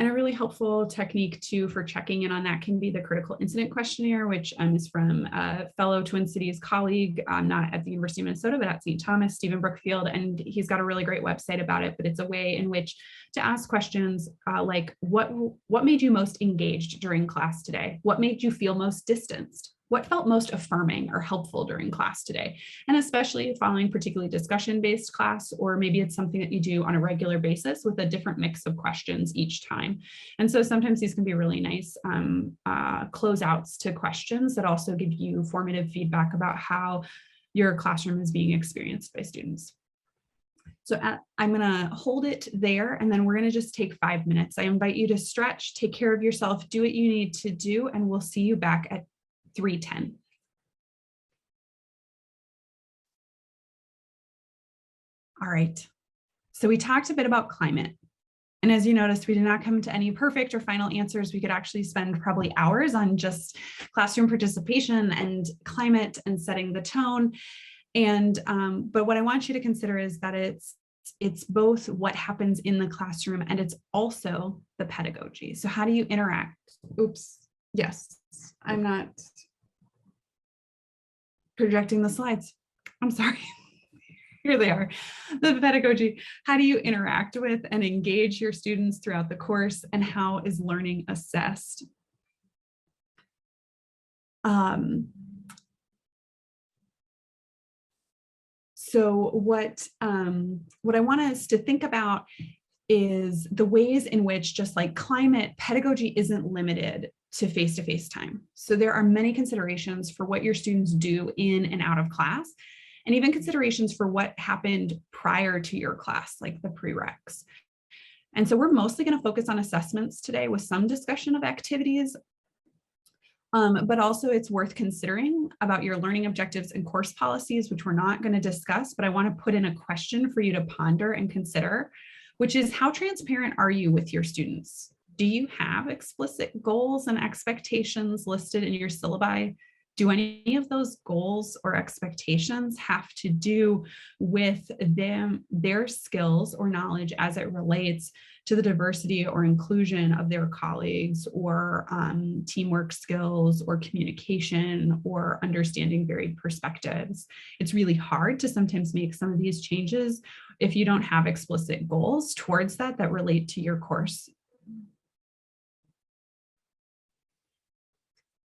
And a really helpful technique too for checking in on that can be the critical incident questionnaire, which is from a fellow Twin Cities colleague, not at the University of Minnesota, but at St. Thomas, Stephen Brookfield. And he's got a really great website about it, but it's a way in which to ask questions like, what made you most engaged during class today? What made you feel most distanced? What felt most affirming or helpful during class today? And especially following particularly discussion-based class, or maybe it's something that you do on a regular basis with a different mix of questions each time. And so sometimes these can be really nice closeouts to questions that also give you formative feedback about how your classroom is being experienced by students. So I'm gonna hold it there, and then we're gonna just take 5 minutes. I invite you to stretch, take care of yourself, do what you need to do, and we'll see you back at 3:10. All right, so we talked a bit about climate. And as you noticed, we did not come to any perfect or final answers. We could actually spend probably hours on just classroom participation and climate and setting the tone. And but what I want you to consider is that it's both what happens in the classroom and it's also the pedagogy. So how do you interact? Oops, yes, I'm not projecting the slides. I'm sorry. Here they are, the pedagogy. How do you interact with and engage your students throughout the course, and how is learning assessed? So what I want us to think about is the ways in which, just like climate, pedagogy isn't limited to face-to-face time. So there are many considerations for what your students do in and out of class, and even considerations for what happened prior to your class, like the prereqs. And so we're mostly going to focus on assessments today with some discussion of activities, but also it's worth considering about your learning objectives and course policies, which we're not going to discuss, but I want to put in a question for you to ponder and consider, which is, how transparent are you with your students? Do you have explicit goals and expectations listed in your syllabi? Do any of those goals or expectations have to do with their skills or knowledge as it relates to the diversity or inclusion of their colleagues, or teamwork skills, or communication, or understanding varied perspectives? It's really hard to sometimes make some of these changes if you don't have explicit goals towards that relate to your course.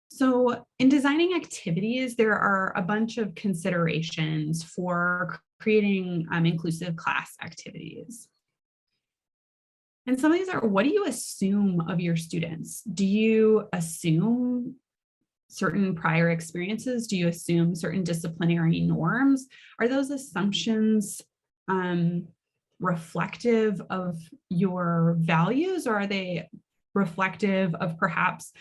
So in designing activities, there are a bunch of considerations for creating inclusive class activities. And some of these are, what do you assume of your students? Do you assume certain prior experiences? Do you assume certain disciplinary norms? Are those assumptions reflective of your values, or are they reflective of perhaps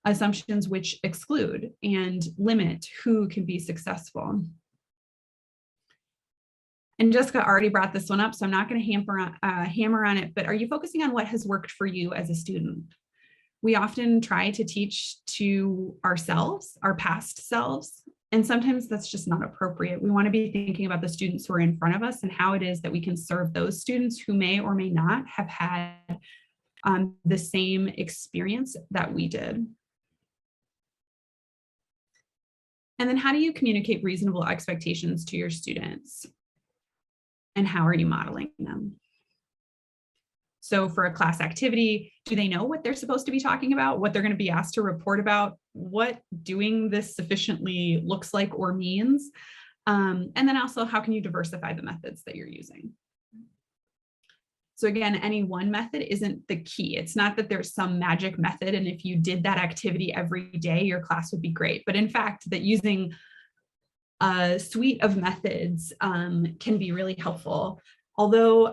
assumptions which exclude and limit who can be successful? And Jessica already brought this one up, so I'm not going to hammer on it, but are you focusing on what has worked for you as a student? We often try to teach to ourselves, our past selves, and sometimes that's just not appropriate. We want to be thinking about the students who are in front of us and how it is that we can serve those students who may or may not have had the same experience that we did. And then how do you communicate reasonable expectations to your students? And how are you modeling them? So for a class activity, do they know what they're supposed to be talking about, what they're going to be asked to report about, what doing this sufficiently looks like or means? And then also, how can you diversify the methods that you're using? So again, any one method isn't the key. It's not that there's some magic method, and if you did that activity every day, your class would be great. But in fact, that using a suite of methods can be really helpful. Although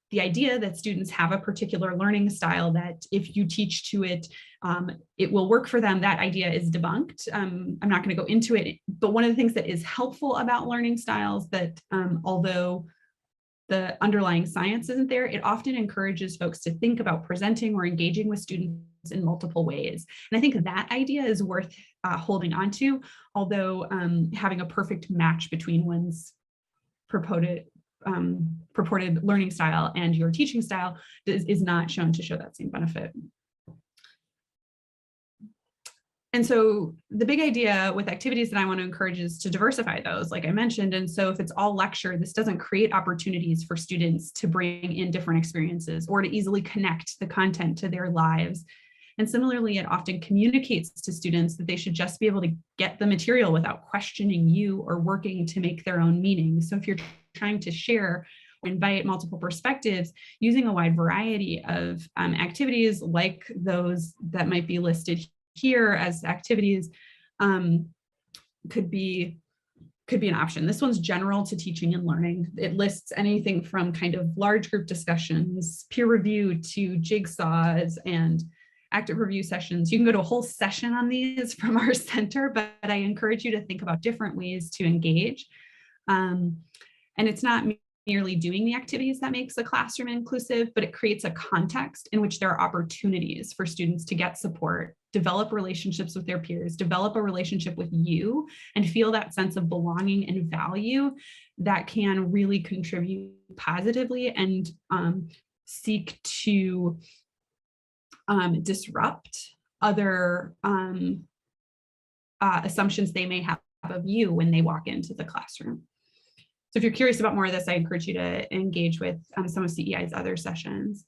the idea that students have a particular learning style that if you teach to it, it will work for them, that idea is debunked. I'm not going to go into it, but one of the things that is helpful about learning styles that although the underlying science isn't there, it often encourages folks to think about presenting or engaging with students in multiple ways. And I think that idea is worth holding on to, although having a perfect match between one's purported learning style and your teaching style is not shown to show that same benefit. And so the big idea with activities that I want to encourage is to diversify those, like I mentioned. And so if it's all lecture, this doesn't create opportunities for students to bring in different experiences or to easily connect the content to their lives. And similarly, it often communicates to students that they should just be able to get the material without questioning you or working to make their own meaning. So if you're trying to share or invite multiple perspectives, using a wide variety of activities like those that might be listed here as activities could be an option. This one's general to teaching and learning. It lists anything from kind of large group discussions, peer review, to jigsaws and active review sessions. You can go to a whole session on these from our center, but I encourage you to think about different ways to engage. And it's not merely doing the activities that makes a classroom inclusive, but it creates a context in which there are opportunities for students to get support, develop relationships with their peers, develop a relationship with you, and feel that sense of belonging and value that can really contribute positively and seek to disrupt other assumptions they may have of you when they walk into the classroom. So if you're curious about more of this, I encourage you to engage with some of CEI's other sessions.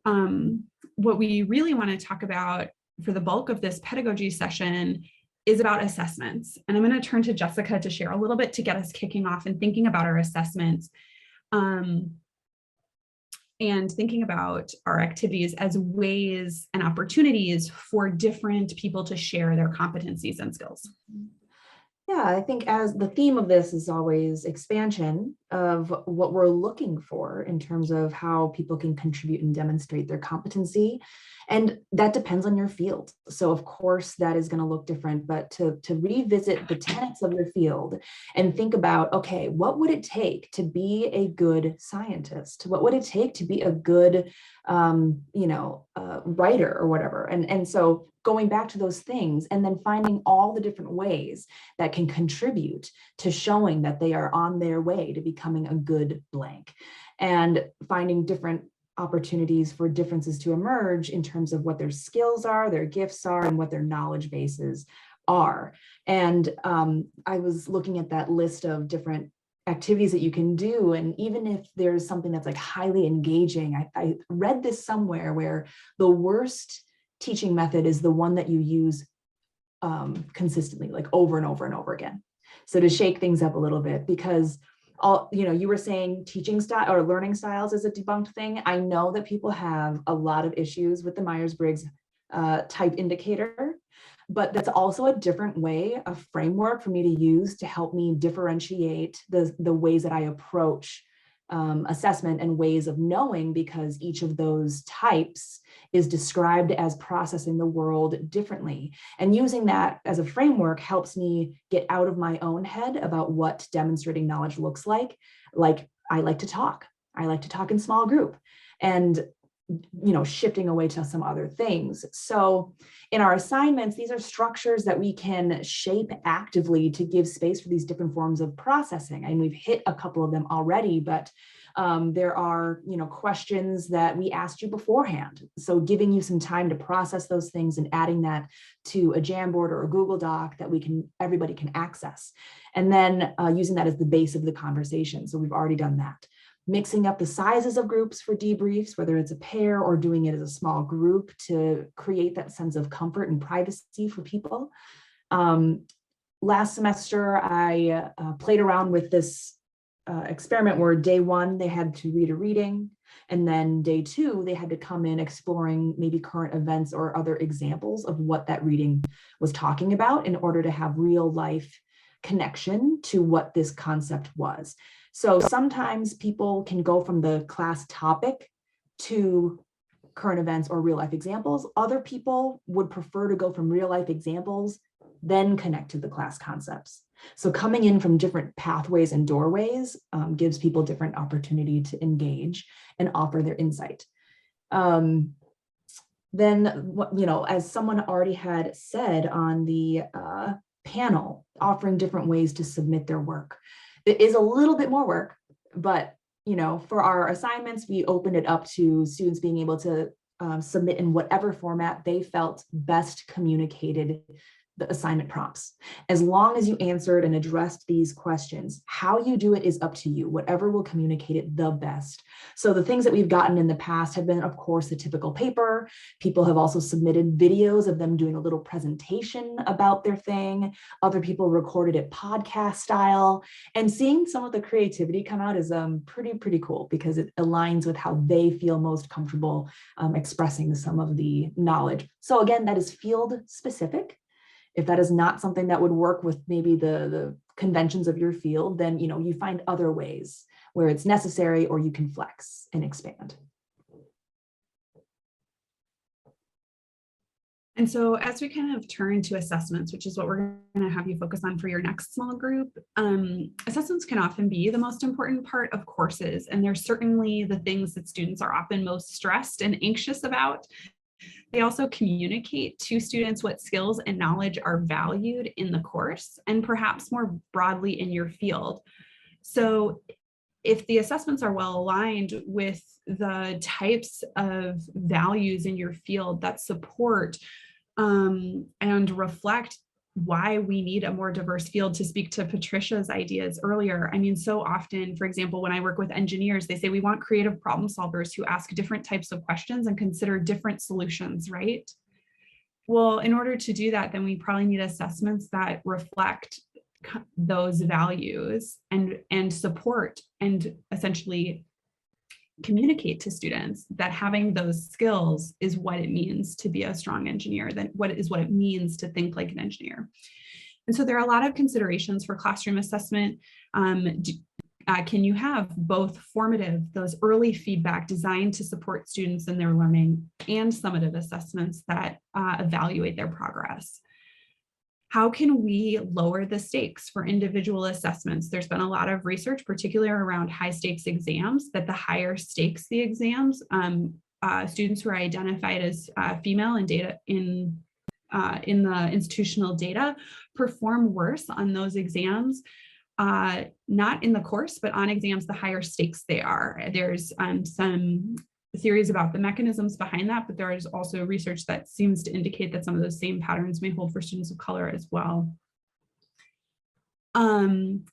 What we really want to talk about for the bulk of this pedagogy session is about assessments. And I'm going to turn to Jessica to share a little bit to get us kicking off and thinking about our assessments and thinking about our activities as ways and opportunities for different people to share their competencies and skills. Yeah, I think as the theme of this is always expansion of what we're looking for in terms of how people can contribute and demonstrate their competency. And that depends on your field. So of course that is going to look different, but to revisit the tenets of your field and think about, okay, what would it take to be a good scientist? What would it take to be a good, writer or whatever? And so going back to those things and then finding all the different ways that can contribute to showing that they are on their way to becoming a good blank, and finding different opportunities for differences to emerge in terms of what their skills are, their gifts are, and what their knowledge bases are. And I was looking at that list of different activities that you can do. And even if there's something that's like highly engaging, I read this somewhere where the worst teaching method is the one that you use consistently, like over and over and over again. So to shake things up a little bit, because you were saying teaching style or learning styles is a debunked thing. I know that people have a lot of issues with the Myers-Briggs type indicator, but that's also a different way, a framework for me to use to help me differentiate the ways that I approach assessment and ways of knowing, because each of those types is described as processing the world differently. And using that as a framework helps me get out of my own head about what demonstrating knowledge looks like. Like I like to talk in small group, and shifting away to some other things. So in our assignments, these are structures that we can shape actively to give space for these different forms of processing. And we've hit a couple of them already, but there are, questions that we asked you beforehand. So giving you some time to process those things and adding that to a Jamboard or a Google Doc that everybody can access. And then using that as the base of the conversation. So we've already done that. Mixing up the sizes of groups for debriefs, whether it's a pair or doing it as a small group to create that sense of comfort and privacy for people. Last semester, I played around with this experiment where day one, they had to read a reading. And then day two, they had to come in exploring maybe current events or other examples of what that reading was talking about in order to have real life connection to what this concept was. So sometimes people can go from the class topic to current events or real life examples. Other people would prefer to go from real life examples, then connect to the class concepts. So coming in from different pathways and doorways gives people different opportunity to engage and offer their insight. Then, as someone already had said on the panel, offering different ways to submit their work. It is a little bit more work, but for our assignments, we opened it up to students being able to submit in whatever format they felt best communicated the assignment prompts. As long as you answered and addressed these questions, how you do it is up to you, whatever will communicate it the best. So the things that we've gotten in the past have been, of course, the typical paper. People have also submitted videos of them doing a little presentation about their thing. Other people recorded it podcast style. And seeing some of the creativity come out is pretty cool, because it aligns with how they feel most comfortable expressing some of the knowledge. So again, that is field specific. If that is not something that would work with maybe the conventions of your field, then you find other ways where it's necessary, or you can flex and expand. And so as we kind of turn to assessments, which is what we're going to have you focus on for your next small group, assessments can often be the most important part of courses. And they're certainly the things that students are often most stressed and anxious about. They also communicate to students what skills and knowledge are valued in the course, and perhaps more broadly in your field. So if the assessments are well aligned with the types of values in your field that support and reflect why we need a more diverse field, to speak to Patricia's ideas earlier. I mean, so often, for example, when I work with engineers, they say we want creative problem solvers who ask different types of questions and consider different solutions, right? Well, in order to do that, then we probably need assessments that reflect those values and support and essentially communicate to students that having those skills is what it means to be a strong engineer, that what it means to think like an engineer. And so there are a lot of considerations for classroom assessment. Can you have both formative, those early feedback designed to support students in their learning, and summative assessments that evaluate their progress? How can we lower the stakes for individual assessments? There's been a lot of research, particularly around high stakes exams, that the higher stakes the exams, students who are identified as female in data in the institutional data perform worse on those exams, not in the course, but on exams, the higher stakes they are. There's some theories about the mechanisms behind that, but there is also research that seems to indicate that some of those same patterns may hold for students of color as well. In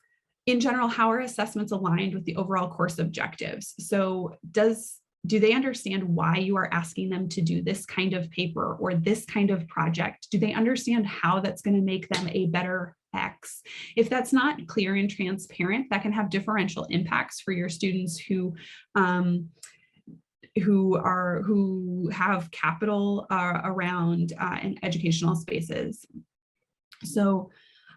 general, how are assessments aligned with the overall course objectives? So do they understand why you are asking them to do this kind of paper or this kind of project? Do they understand how that's going to make them a better X? If that's not clear and transparent, that can have differential impacts for your students who have capital around in educational spaces. So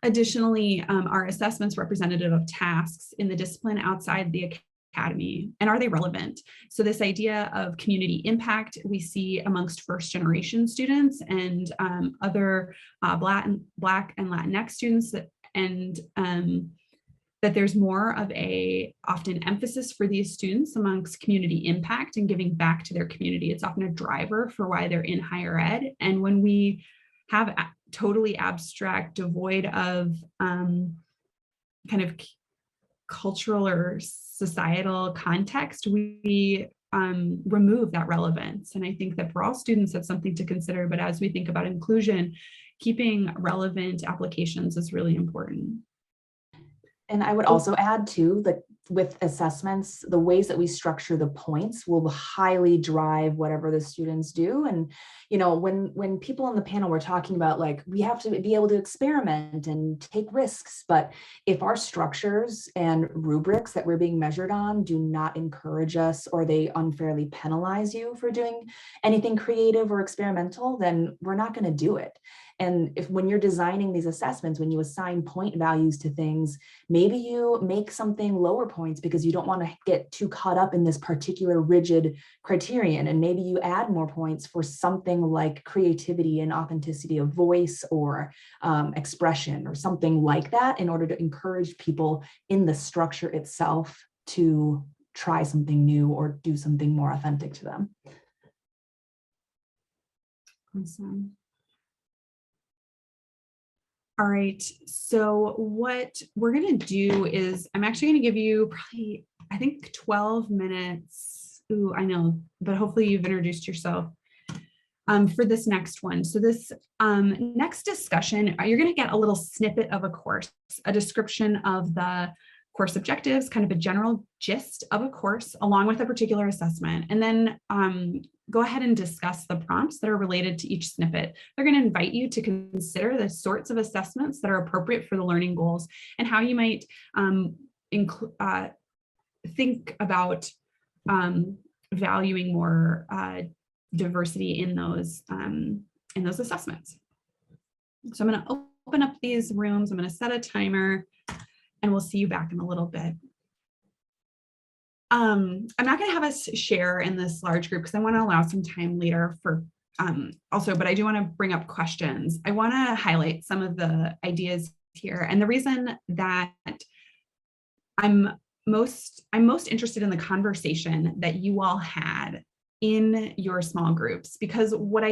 additionally, are assessments representative of tasks in the discipline outside the academy, and are they relevant? So this idea of community impact we see amongst first generation students and other Black and Latinx students, that there's more of a often emphasis for these students amongst community impact and giving back to their community. It's often a driver for why they're in higher ed. And when we have totally abstract, devoid of kind of cultural or societal context, we remove that relevance. And I think that for all students, that's something to consider. But as we think about inclusion, keeping relevant applications is really important. And I would also add too that with assessments, the ways that we structure the points will highly drive whatever the students do. And, when people on the panel were talking about, like, we have to be able to experiment and take risks, but if our structures and rubrics that we're being measured on do not encourage us, or they unfairly penalize you for doing anything creative or experimental, then we're not going to do it. And when you're designing these assessments, when you assign point values to things, maybe you make something lower points because you don't want to get too caught up in this particular rigid criterion. And maybe you add more points for something like creativity and authenticity of voice or expression or something like that, in order to encourage people in the structure itself to try something new or do something more authentic to them. Awesome. All right, so what we're going to do is I'm actually going to give you probably, I think, 12 minutes. Ooh, I know, but hopefully you've introduced yourself. for this next one. So this next discussion, you're going to get a little snippet of a course, a description of the course objectives, kind of a general gist of a course, along with a particular assessment, and then go ahead and discuss the prompts that are related to each snippet. They're going to invite you to consider the sorts of assessments that are appropriate for the learning goals and how you might think about valuing more diversity in those assessments. So I'm going to open up these rooms. I'm going to set a timer, and we'll see you back in a little bit. I'm not going to have us share in this large group because I want to allow some time later for also, but I do want to bring up questions. I want to highlight some of the ideas here. And the reason that I'm most interested in the conversation that you all had in your small groups, because what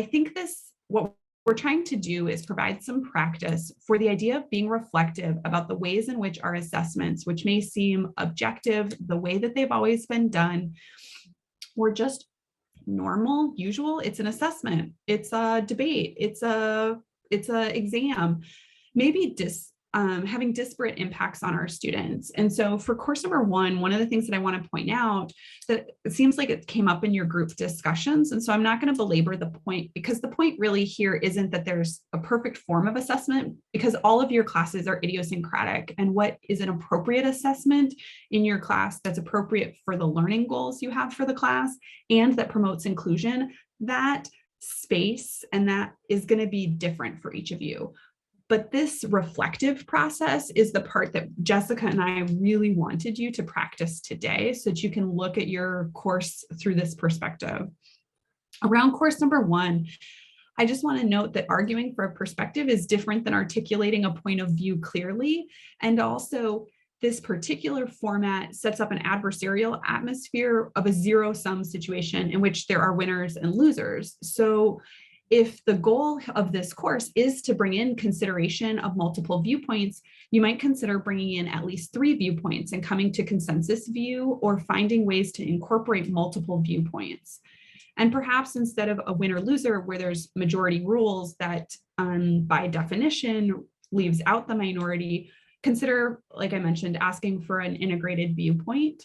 we're trying to do is provide some practice for the idea of being reflective about the ways in which our assessments, which may seem objective, the way that they've always been done, or just normal, usual. It's an assessment, it's a debate, it's a exam, maybe having disparate impacts on our students. And so for course number one of the things that I want to point out that it seems like it came up in your group discussions. And so I'm not going to belabor the point, because the point really here isn't that there's a perfect form of assessment, because all of your classes are idiosyncratic, and what is an appropriate assessment in your class that's appropriate for the learning goals you have for the class and that promotes inclusion, that space and that is going to be different for each of you. But this reflective process is the part that Jessica and I really wanted you to practice today so that you can look at your course through this perspective. Around course number one, I just want to note that arguing for a perspective is different than articulating a point of view clearly. And also, this particular format sets up an adversarial atmosphere of a zero-sum situation in which there are winners and losers. So if the goal of this course is to bring in consideration of multiple viewpoints, you might consider bringing in at least 3 viewpoints and coming to consensus view, or finding ways to incorporate multiple viewpoints. And perhaps instead of a winner-loser where there's majority rules that by definition leaves out the minority, consider, like I mentioned, asking for an integrated viewpoint.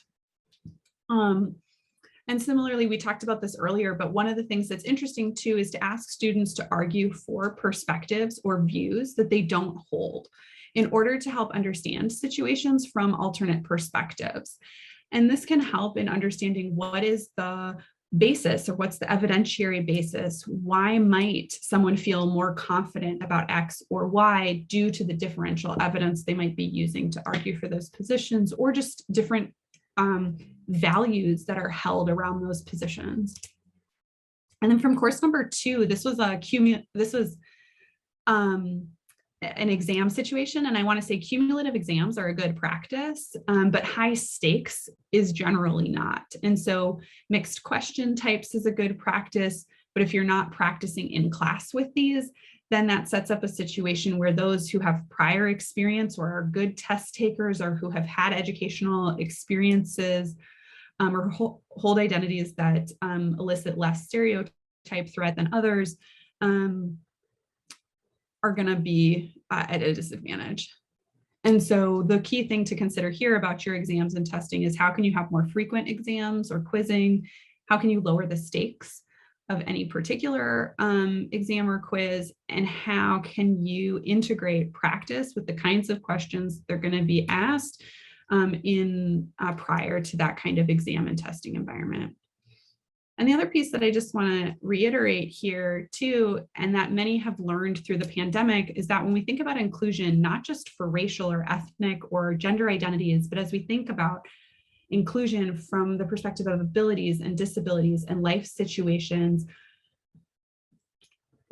And similarly, we talked about this earlier, but one of the things that's interesting too is to ask students to argue for perspectives or views that they don't hold in order to help understand situations from alternate perspectives. And this can help in understanding what is the basis, or what's the evidentiary basis. Why might someone feel more confident about X or Y due to the differential evidence they might be using to argue for those positions, or just different values that are held around those positions. And then from course number 2, this was an exam situation, and I want to say cumulative exams are a good practice, but high stakes is generally not. And so mixed question types is a good practice, but if you're not practicing in class with these, then that sets up a situation where those who have prior experience or are good test takers, or who have had educational experiences or hold identities that elicit less stereotype threat than others, are going to be at a disadvantage. And so the key thing to consider here about your exams and testing is, how can you have more frequent exams or quizzing? How can you lower the stakes of any particular exam or quiz? And how can you integrate practice with the kinds of questions they're going to be asked prior to that kind of exam and testing environment? And the other piece that I just want to reiterate here too, and that many have learned through the pandemic, is that when we think about inclusion, not just for racial or ethnic or gender identities, but as we think about inclusion from the perspective of abilities and disabilities and life situations,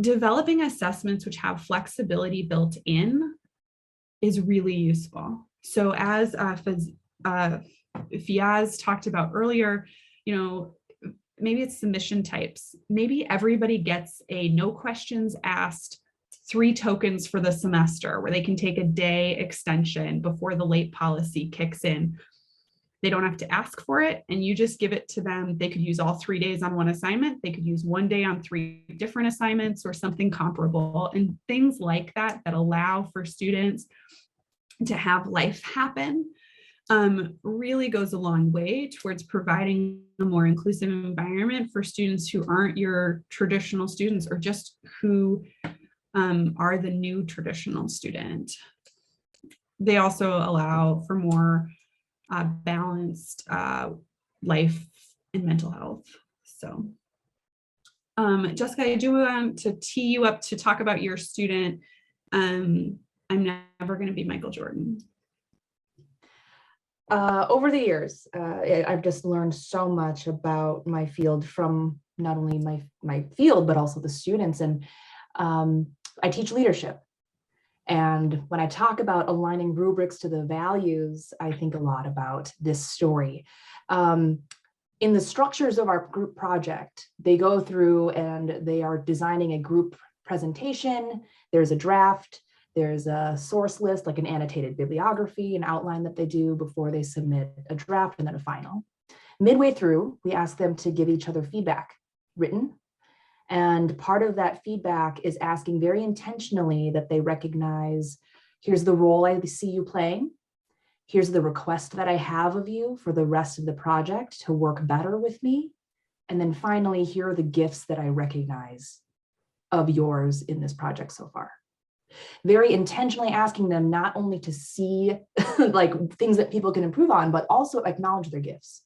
developing assessments which have flexibility built in is really useful. So as Fiaz talked about earlier, maybe it's submission types. Maybe everybody gets a no questions asked 3 tokens for the semester, where they can take a day extension before the late policy kicks in. They don't have to ask for it, and you just give it to them. They could use all 3 days on one assignment. They could use 1 day on 3 different assignments or something comparable, and things like that that allow for students to have life happen really goes a long way towards providing a more inclusive environment for students who aren't your traditional students, or just who are the new traditional student. They also allow for more balanced life and mental health. So Jessica, I do want to tee you up to talk about your student. I'm never going to be Michael Jordan. Over the years, I've just learned so much about my field from not only my field, but also the students. And I teach leadership. And when I talk about aligning rubrics to the values, I think a lot about this story. In the structures of our group project, they go through and they are designing a group presentation. There's a draft. There's a source list, like an annotated bibliography, an outline that they do before they submit a draft and then a final. Midway through, we ask them to give each other feedback, written. And part of that feedback is asking very intentionally that they recognize, here's the role I see you playing. Here's the request that I have of you for the rest of the project to work better with me. And then finally, here are the gifts that I recognize of yours in this project so far. Very intentionally asking them not only to see like things that people can improve on, but also acknowledge their gifts,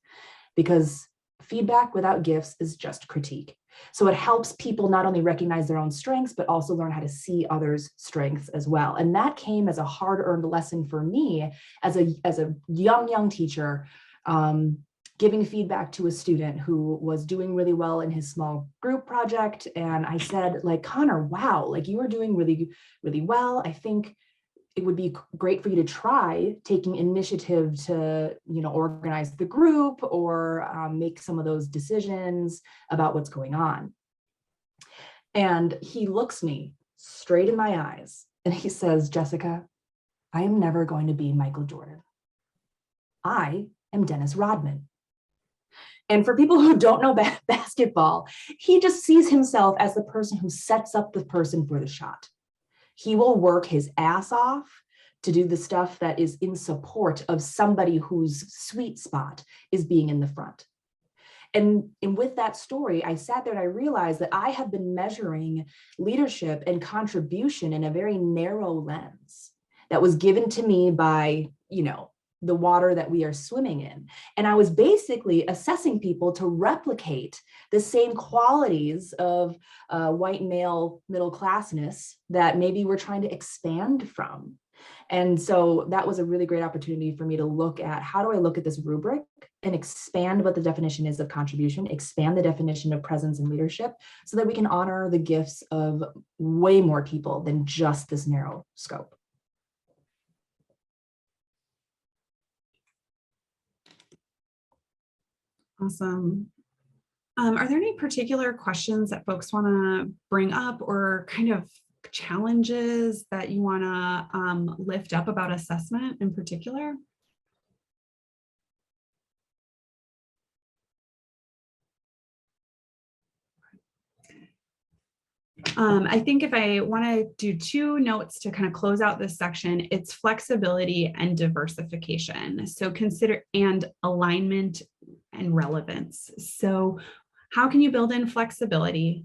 because feedback without gifts is just critique. So it helps people not only recognize their own strengths, but also learn how to see others' strengths as well. And that came as a hard-earned lesson for me as a young teacher, giving feedback to a student who was doing really well in his small group project. And I said, like, Connor, wow, like you are doing really, really well. I think it would be great for you to try taking initiative to, organize the group or make some of those decisions about what's going on. And he looks me straight in my eyes and he says, Jessica, I am never going to be Michael Jordan. I am Dennis Rodman. And for people who don't know basketball, he just sees himself as the person who sets up the person for the shot. He will work his ass off to do the stuff that is in support of somebody whose sweet spot is being in the front. And with that story, I sat there and I realized that I have been measuring leadership and contribution in a very narrow lens that was given to me by, the water that we are swimming in. And I was basically assessing people to replicate the same qualities of white male middle classness that maybe we're trying to expand from. And so that was a really great opportunity for me to look at, how do I look at this rubric and expand what the definition is of contribution, expand the definition of presence and leadership, so that we can honor the gifts of way more people than just this narrow scope. Awesome. Are there any particular questions that folks want to bring up, or kind of challenges that you want to lift up about assessment in particular? I think if I want to do 2 notes to kind of close out this section, it's flexibility and diversification. So consider, and alignment and relevance. So how can you build in flexibility?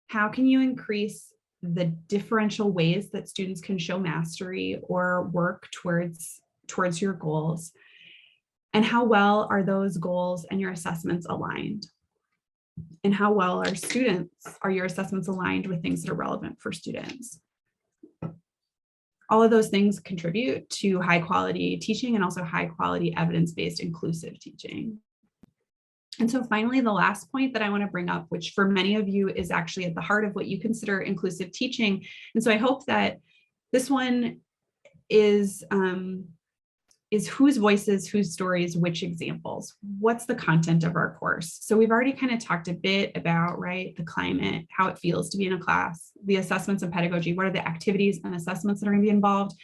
How can you increase the differential ways that students can show mastery or work towards your goals? And how well are those goals and your assessments aligned? And how well are your assessments aligned with things that are relevant for students? All of those things contribute to high quality teaching and also high quality evidence-based inclusive teaching. And so finally, the last point that I want to bring up, which for many of you is actually at the heart of what you consider inclusive teaching. And so I hope that this one is whose voices, whose stories, which examples. What's the content of our course? So we've already kind of talked a bit about, the climate, how it feels to be in a class, the assessments and pedagogy, what are the activities and assessments that are going to be involved.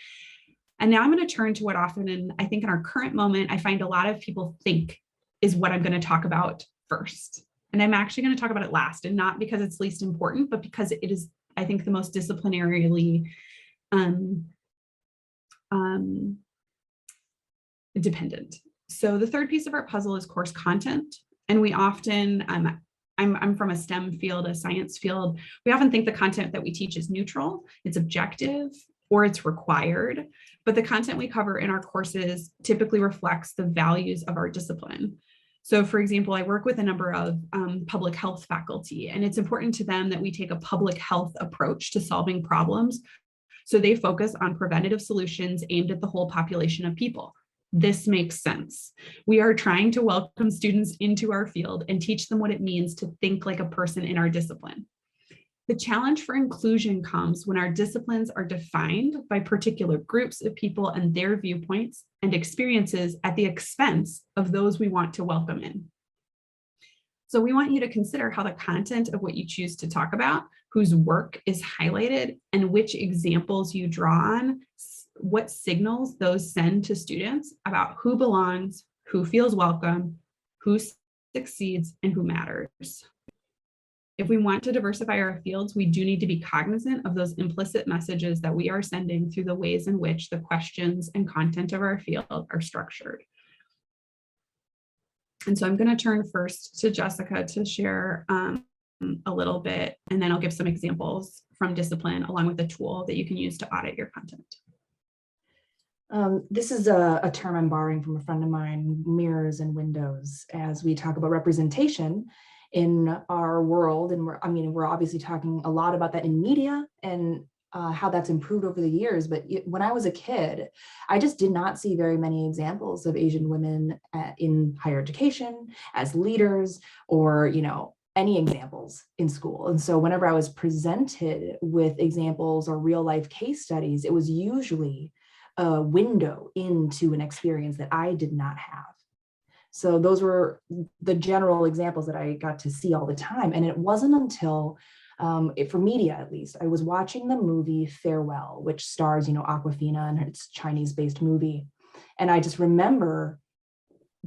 And now I'm going to turn to what often, and I think in our current moment, I find a lot of people think is what I'm going to talk about first. And I'm actually going to talk about it last, and not because it's least important, but because it is, I think, the most disciplinarily dependent. So the third piece of our puzzle is course content. And we often, I'm from a STEM field, a science field. We often think the content that we teach is neutral, it's objective, or it's required. But the content we cover in our courses typically reflects the values of our discipline. So for example, I work with a number of public health faculty, and it's important to them that we take a public health approach to solving problems. So they focus on preventative solutions aimed at the whole population of people. This makes sense. We are trying to welcome students into our field and teach them what it means to think like a person in our discipline. The challenge for inclusion comes when our disciplines are defined by particular groups of people and their viewpoints and experiences at the expense of those we want to welcome in. So we want you to consider how the content of what you choose to talk about, whose work is highlighted, and which examples you draw on, what signals those send to students about who belongs, who feels welcome, who succeeds, and who matters. If we want to diversify our fields, we do need to be cognizant of those implicit messages that we are sending through the ways in which the questions and content of our field are structured. And so I'm going to turn first to Jessica to share a little bit, and then I'll give some examples from discipline along with a tool that you can use to audit your content. This is a term I'm borrowing from a friend of mine, mirrors and windows, as we talk about representation in our world. And we're obviously talking a lot about that in media and how that's improved over the years. But when I was a kid, I just did not see very many examples of Asian women in higher education as leaders, or, any examples in school. And so whenever I was presented with examples or real life case studies, it was usually a window into an experience that I did not have. So those were the general examples that I got to see all the time. And it wasn't until, for media at least, I was watching the movie Farewell, which stars, Awkwafina, and it's a Chinese-based movie. And I just remember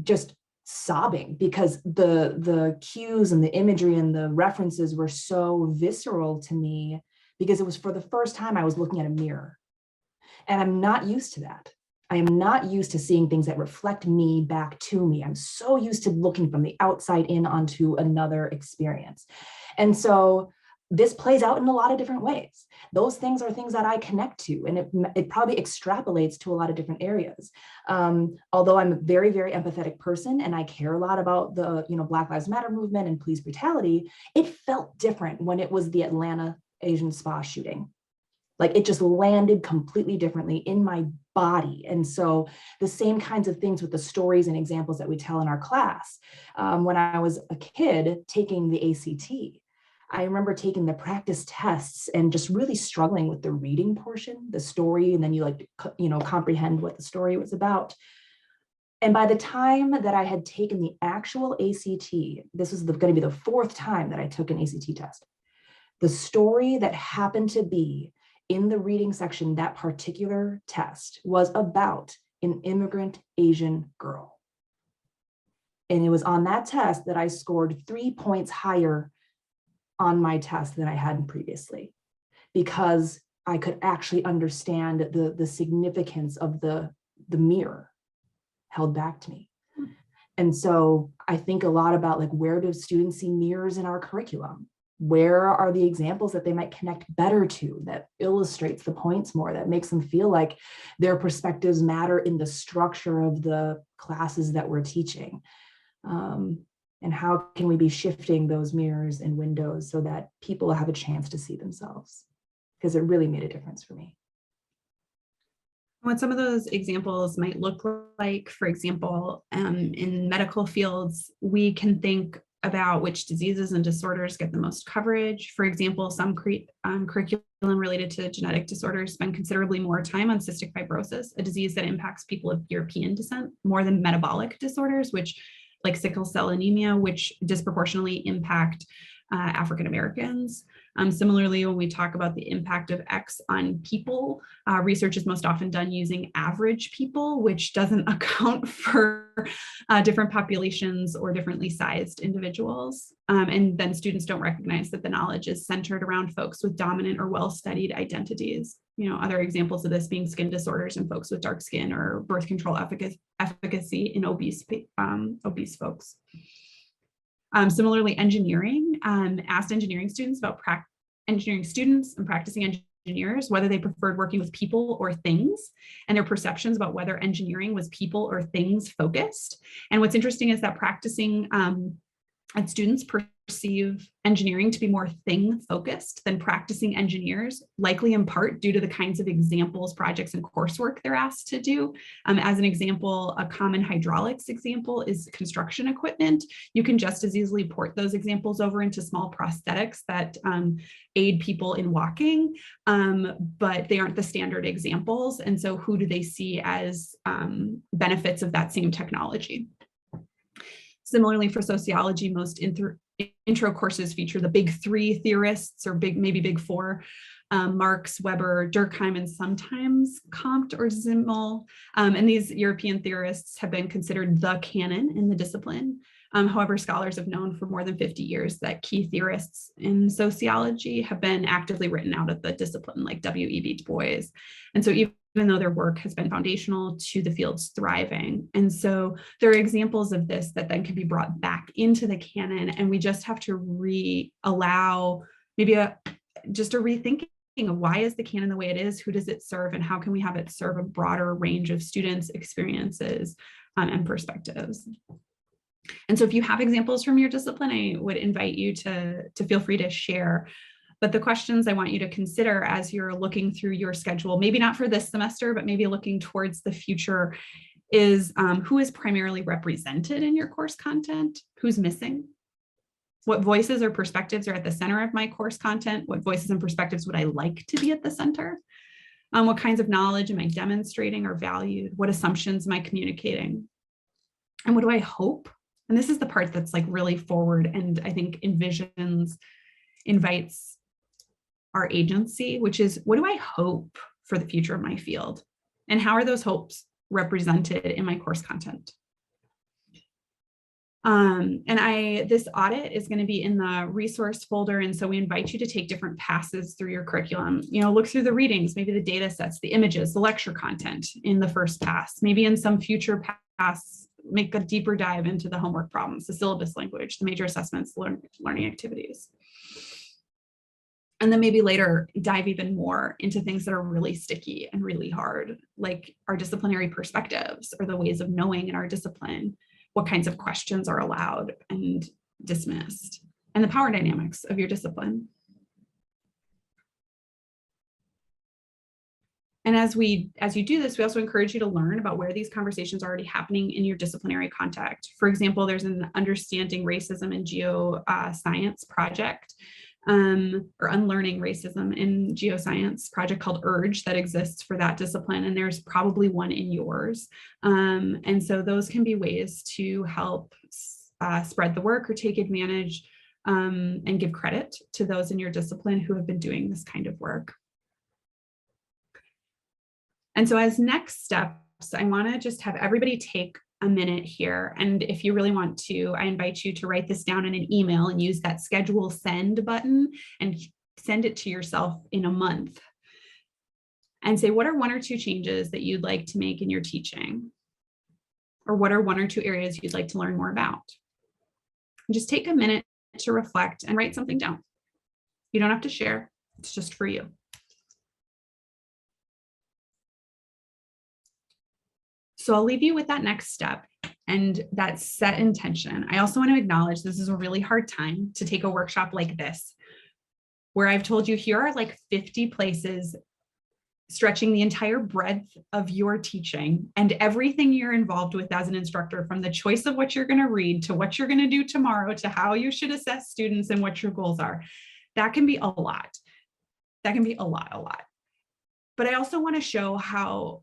just sobbing because the cues and the imagery and the references were so visceral to me, because it was for the first time I was looking at a mirror. And I'm not used to that. I am not used to seeing things that reflect me back to me. I'm so used to looking from the outside in onto another experience. And so this plays out in a lot of different ways. Those things are things that I connect to, and it probably extrapolates to a lot of different areas. Although I'm a very, very empathetic person and I care a lot about the Black Lives Matter movement and police brutality, it felt different when it was the Atlanta Asian spa shooting. Like, it just landed completely differently in my body. And so the same kinds of things with the stories and examples that we tell in our class. When I was a kid taking the ACT, I remember taking the practice tests and just really struggling with the reading portion, the story, and then you comprehend what the story was about. And by the time that I had taken the actual ACT, this was going to be the fourth time that I took an ACT test. The story that happened to be in the reading section, that particular test, was about an immigrant Asian girl. And it was on that test that I scored 3 points higher on my test than I had previously, because I could actually understand the significance of the mirror held back to me. And so I think a lot about, like, where do students see mirrors in our curriculum? Where are the examples that they might connect better to, that illustrates the points more, that makes them feel like their perspectives matter in the structure of the classes that we're teaching? And how can we be shifting those mirrors and windows so that people have a chance to see themselves? Because it really made a difference for me. What some of those examples might look like, for example, in medical fields, we can think about which diseases and disorders get the most coverage. For example, some curriculum related to genetic disorders spend considerably more time on cystic fibrosis, a disease that impacts people of European descent, more than metabolic disorders, which, like sickle cell anemia, which disproportionately impact African Americans. Similarly, when we talk about the impact of X on people, research is most often done using average people, which doesn't account for different populations or differently sized individuals. And then students don't recognize that the knowledge is centered around folks with dominant or well-studied identities. You know, other examples of this being skin disorders in folks with dark skin, or birth control efficacy in obese folks. Similarly, engineering, asked engineering students about engineering students and practicing engineers, whether they preferred working with people or things, and their perceptions about whether engineering was people or things focused. And what's interesting is that practicing and students perceive engineering to be more thing focused than practicing engineers, likely in part due to the kinds of examples, projects, and coursework they're asked to do. As an example, a common hydraulics example is construction equipment. You can just as easily port those examples over into small prosthetics that aid people in walking, but they aren't the standard examples. And so who do they see as benefits of that same technology? Similarly, for sociology, most intro courses feature the big three theorists, or maybe big four: Marx, Weber, Durkheim, and sometimes Comte or Simmel. And these European theorists have been considered the canon in the discipline. However, scholars have known for more than 50 years that key theorists in sociology have been actively written out of the discipline, like W.E.B. Du Bois. And so even though their work has been foundational to the field's thriving. And so there are examples of this that then can be brought back into the canon, and we just have to allow maybe just a rethinking of why is the canon the way it is, who does it serve, and how can we have it serve a broader range of students' experiences and perspectives. And so if you have examples from your discipline, I would invite you to feel free to share. But the questions I want you to consider as you're looking through your schedule, maybe not for this semester, but maybe looking towards the future, is who is primarily represented in your course content? Who's missing? What voices or perspectives are at the center of my course content? What voices and perspectives would I like to be at the center? What kinds of knowledge am I demonstrating or valued? What assumptions am I communicating? And what do I hope? And this is the part that's like really forward, and I think invites our agency, which is, what do I hope for the future of my field? And how are those hopes represented in my course content? This audit is going to be in the resource folder. And so we invite you to take different passes through your curriculum. You know, look through the readings, maybe the data sets, the images, the lecture content in the first pass. Maybe in some future pass, make a deeper dive into the homework problems, the syllabus language, the major assessments, learning activities. And then maybe later dive even more into things that are really sticky and really hard, like our disciplinary perspectives or the ways of knowing in our discipline, what kinds of questions are allowed and dismissed, and the power dynamics of your discipline. And as you do this, we also encourage you to learn about where these conversations are already happening in your disciplinary context. For example, there's an Understanding Racism in Geoscience project, or Unlearning Racism in Geoscience project called URGE that exists for that discipline, and there's probably one in yours. And so those can be ways to help spread the work or take advantage and give credit to those in your discipline who have been doing this kind of work. And so as next steps, I want to just have everybody take a minute here. And if you really want to, I invite you to write this down in an email and use that schedule send button and send it to yourself in a month. And say, what are one or two changes that you'd like to make in your teaching? Or what are one or two areas you'd like to learn more about? And just take a minute to reflect and write something down. You don't have to share, it's just for you. So I'll leave you with that next step and that set intention. I also want to acknowledge this is a really hard time to take a workshop like this, where I've told you here are like 50 places stretching the entire breadth of your teaching and everything you're involved with as an instructor, from the choice of what you're going to read to what you're going to do tomorrow to how you should assess students and what your goals are. That can be a lot. That can be a lot. But I also want to show how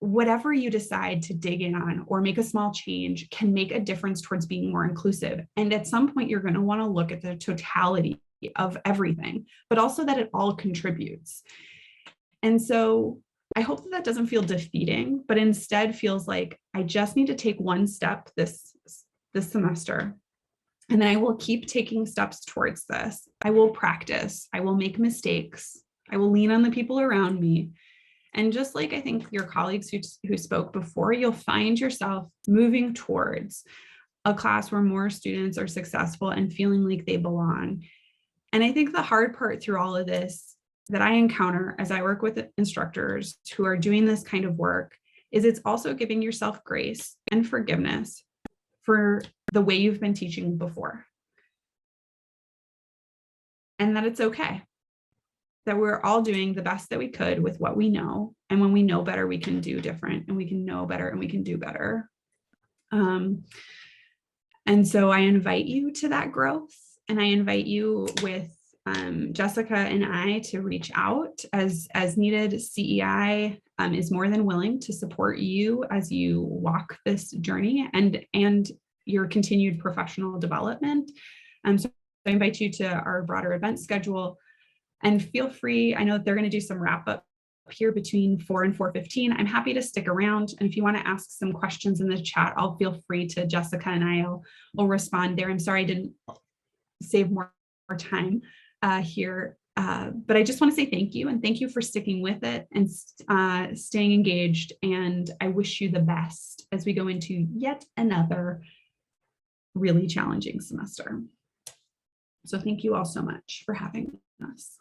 whatever you decide to dig in on or make a small change can make a difference towards being more inclusive. And at some point, you're going to want to look at the totality of everything, but also that it all contributes. And so I hope that that doesn't feel defeating, but instead feels like I just need to take one step this semester. And then I will keep taking steps towards this. I will practice. I will make mistakes. I will lean on the people around me. And just like I think your colleagues who spoke before, you'll find yourself moving towards a class where more students are successful and feeling like they belong. And I think the hard part through all of this that I encounter as I work with instructors who are doing this kind of work is it's also giving yourself grace and forgiveness for the way you've been teaching before. And that it's okay, that we're all doing the best that we could with what we know. And when we know better, we can do different, and we can know better and we can do better. And so I invite you to that growth, and I invite you with Jessica and I to reach out as needed. CEI is more than willing to support you as you walk this journey and your continued professional development. So I invite you to our broader event schedule, and feel free. I know they're going to do some wrap up here between 4 and 4:15. I'm happy to stick around. And if you want to ask some questions in the chat, I'll feel free to Jessica and I'll respond there. I'm sorry I didn't save more time here. But I just want to say thank you, and thank you for sticking with it and staying engaged. And I wish you the best as we go into yet another really challenging semester. So thank you all so much for having us.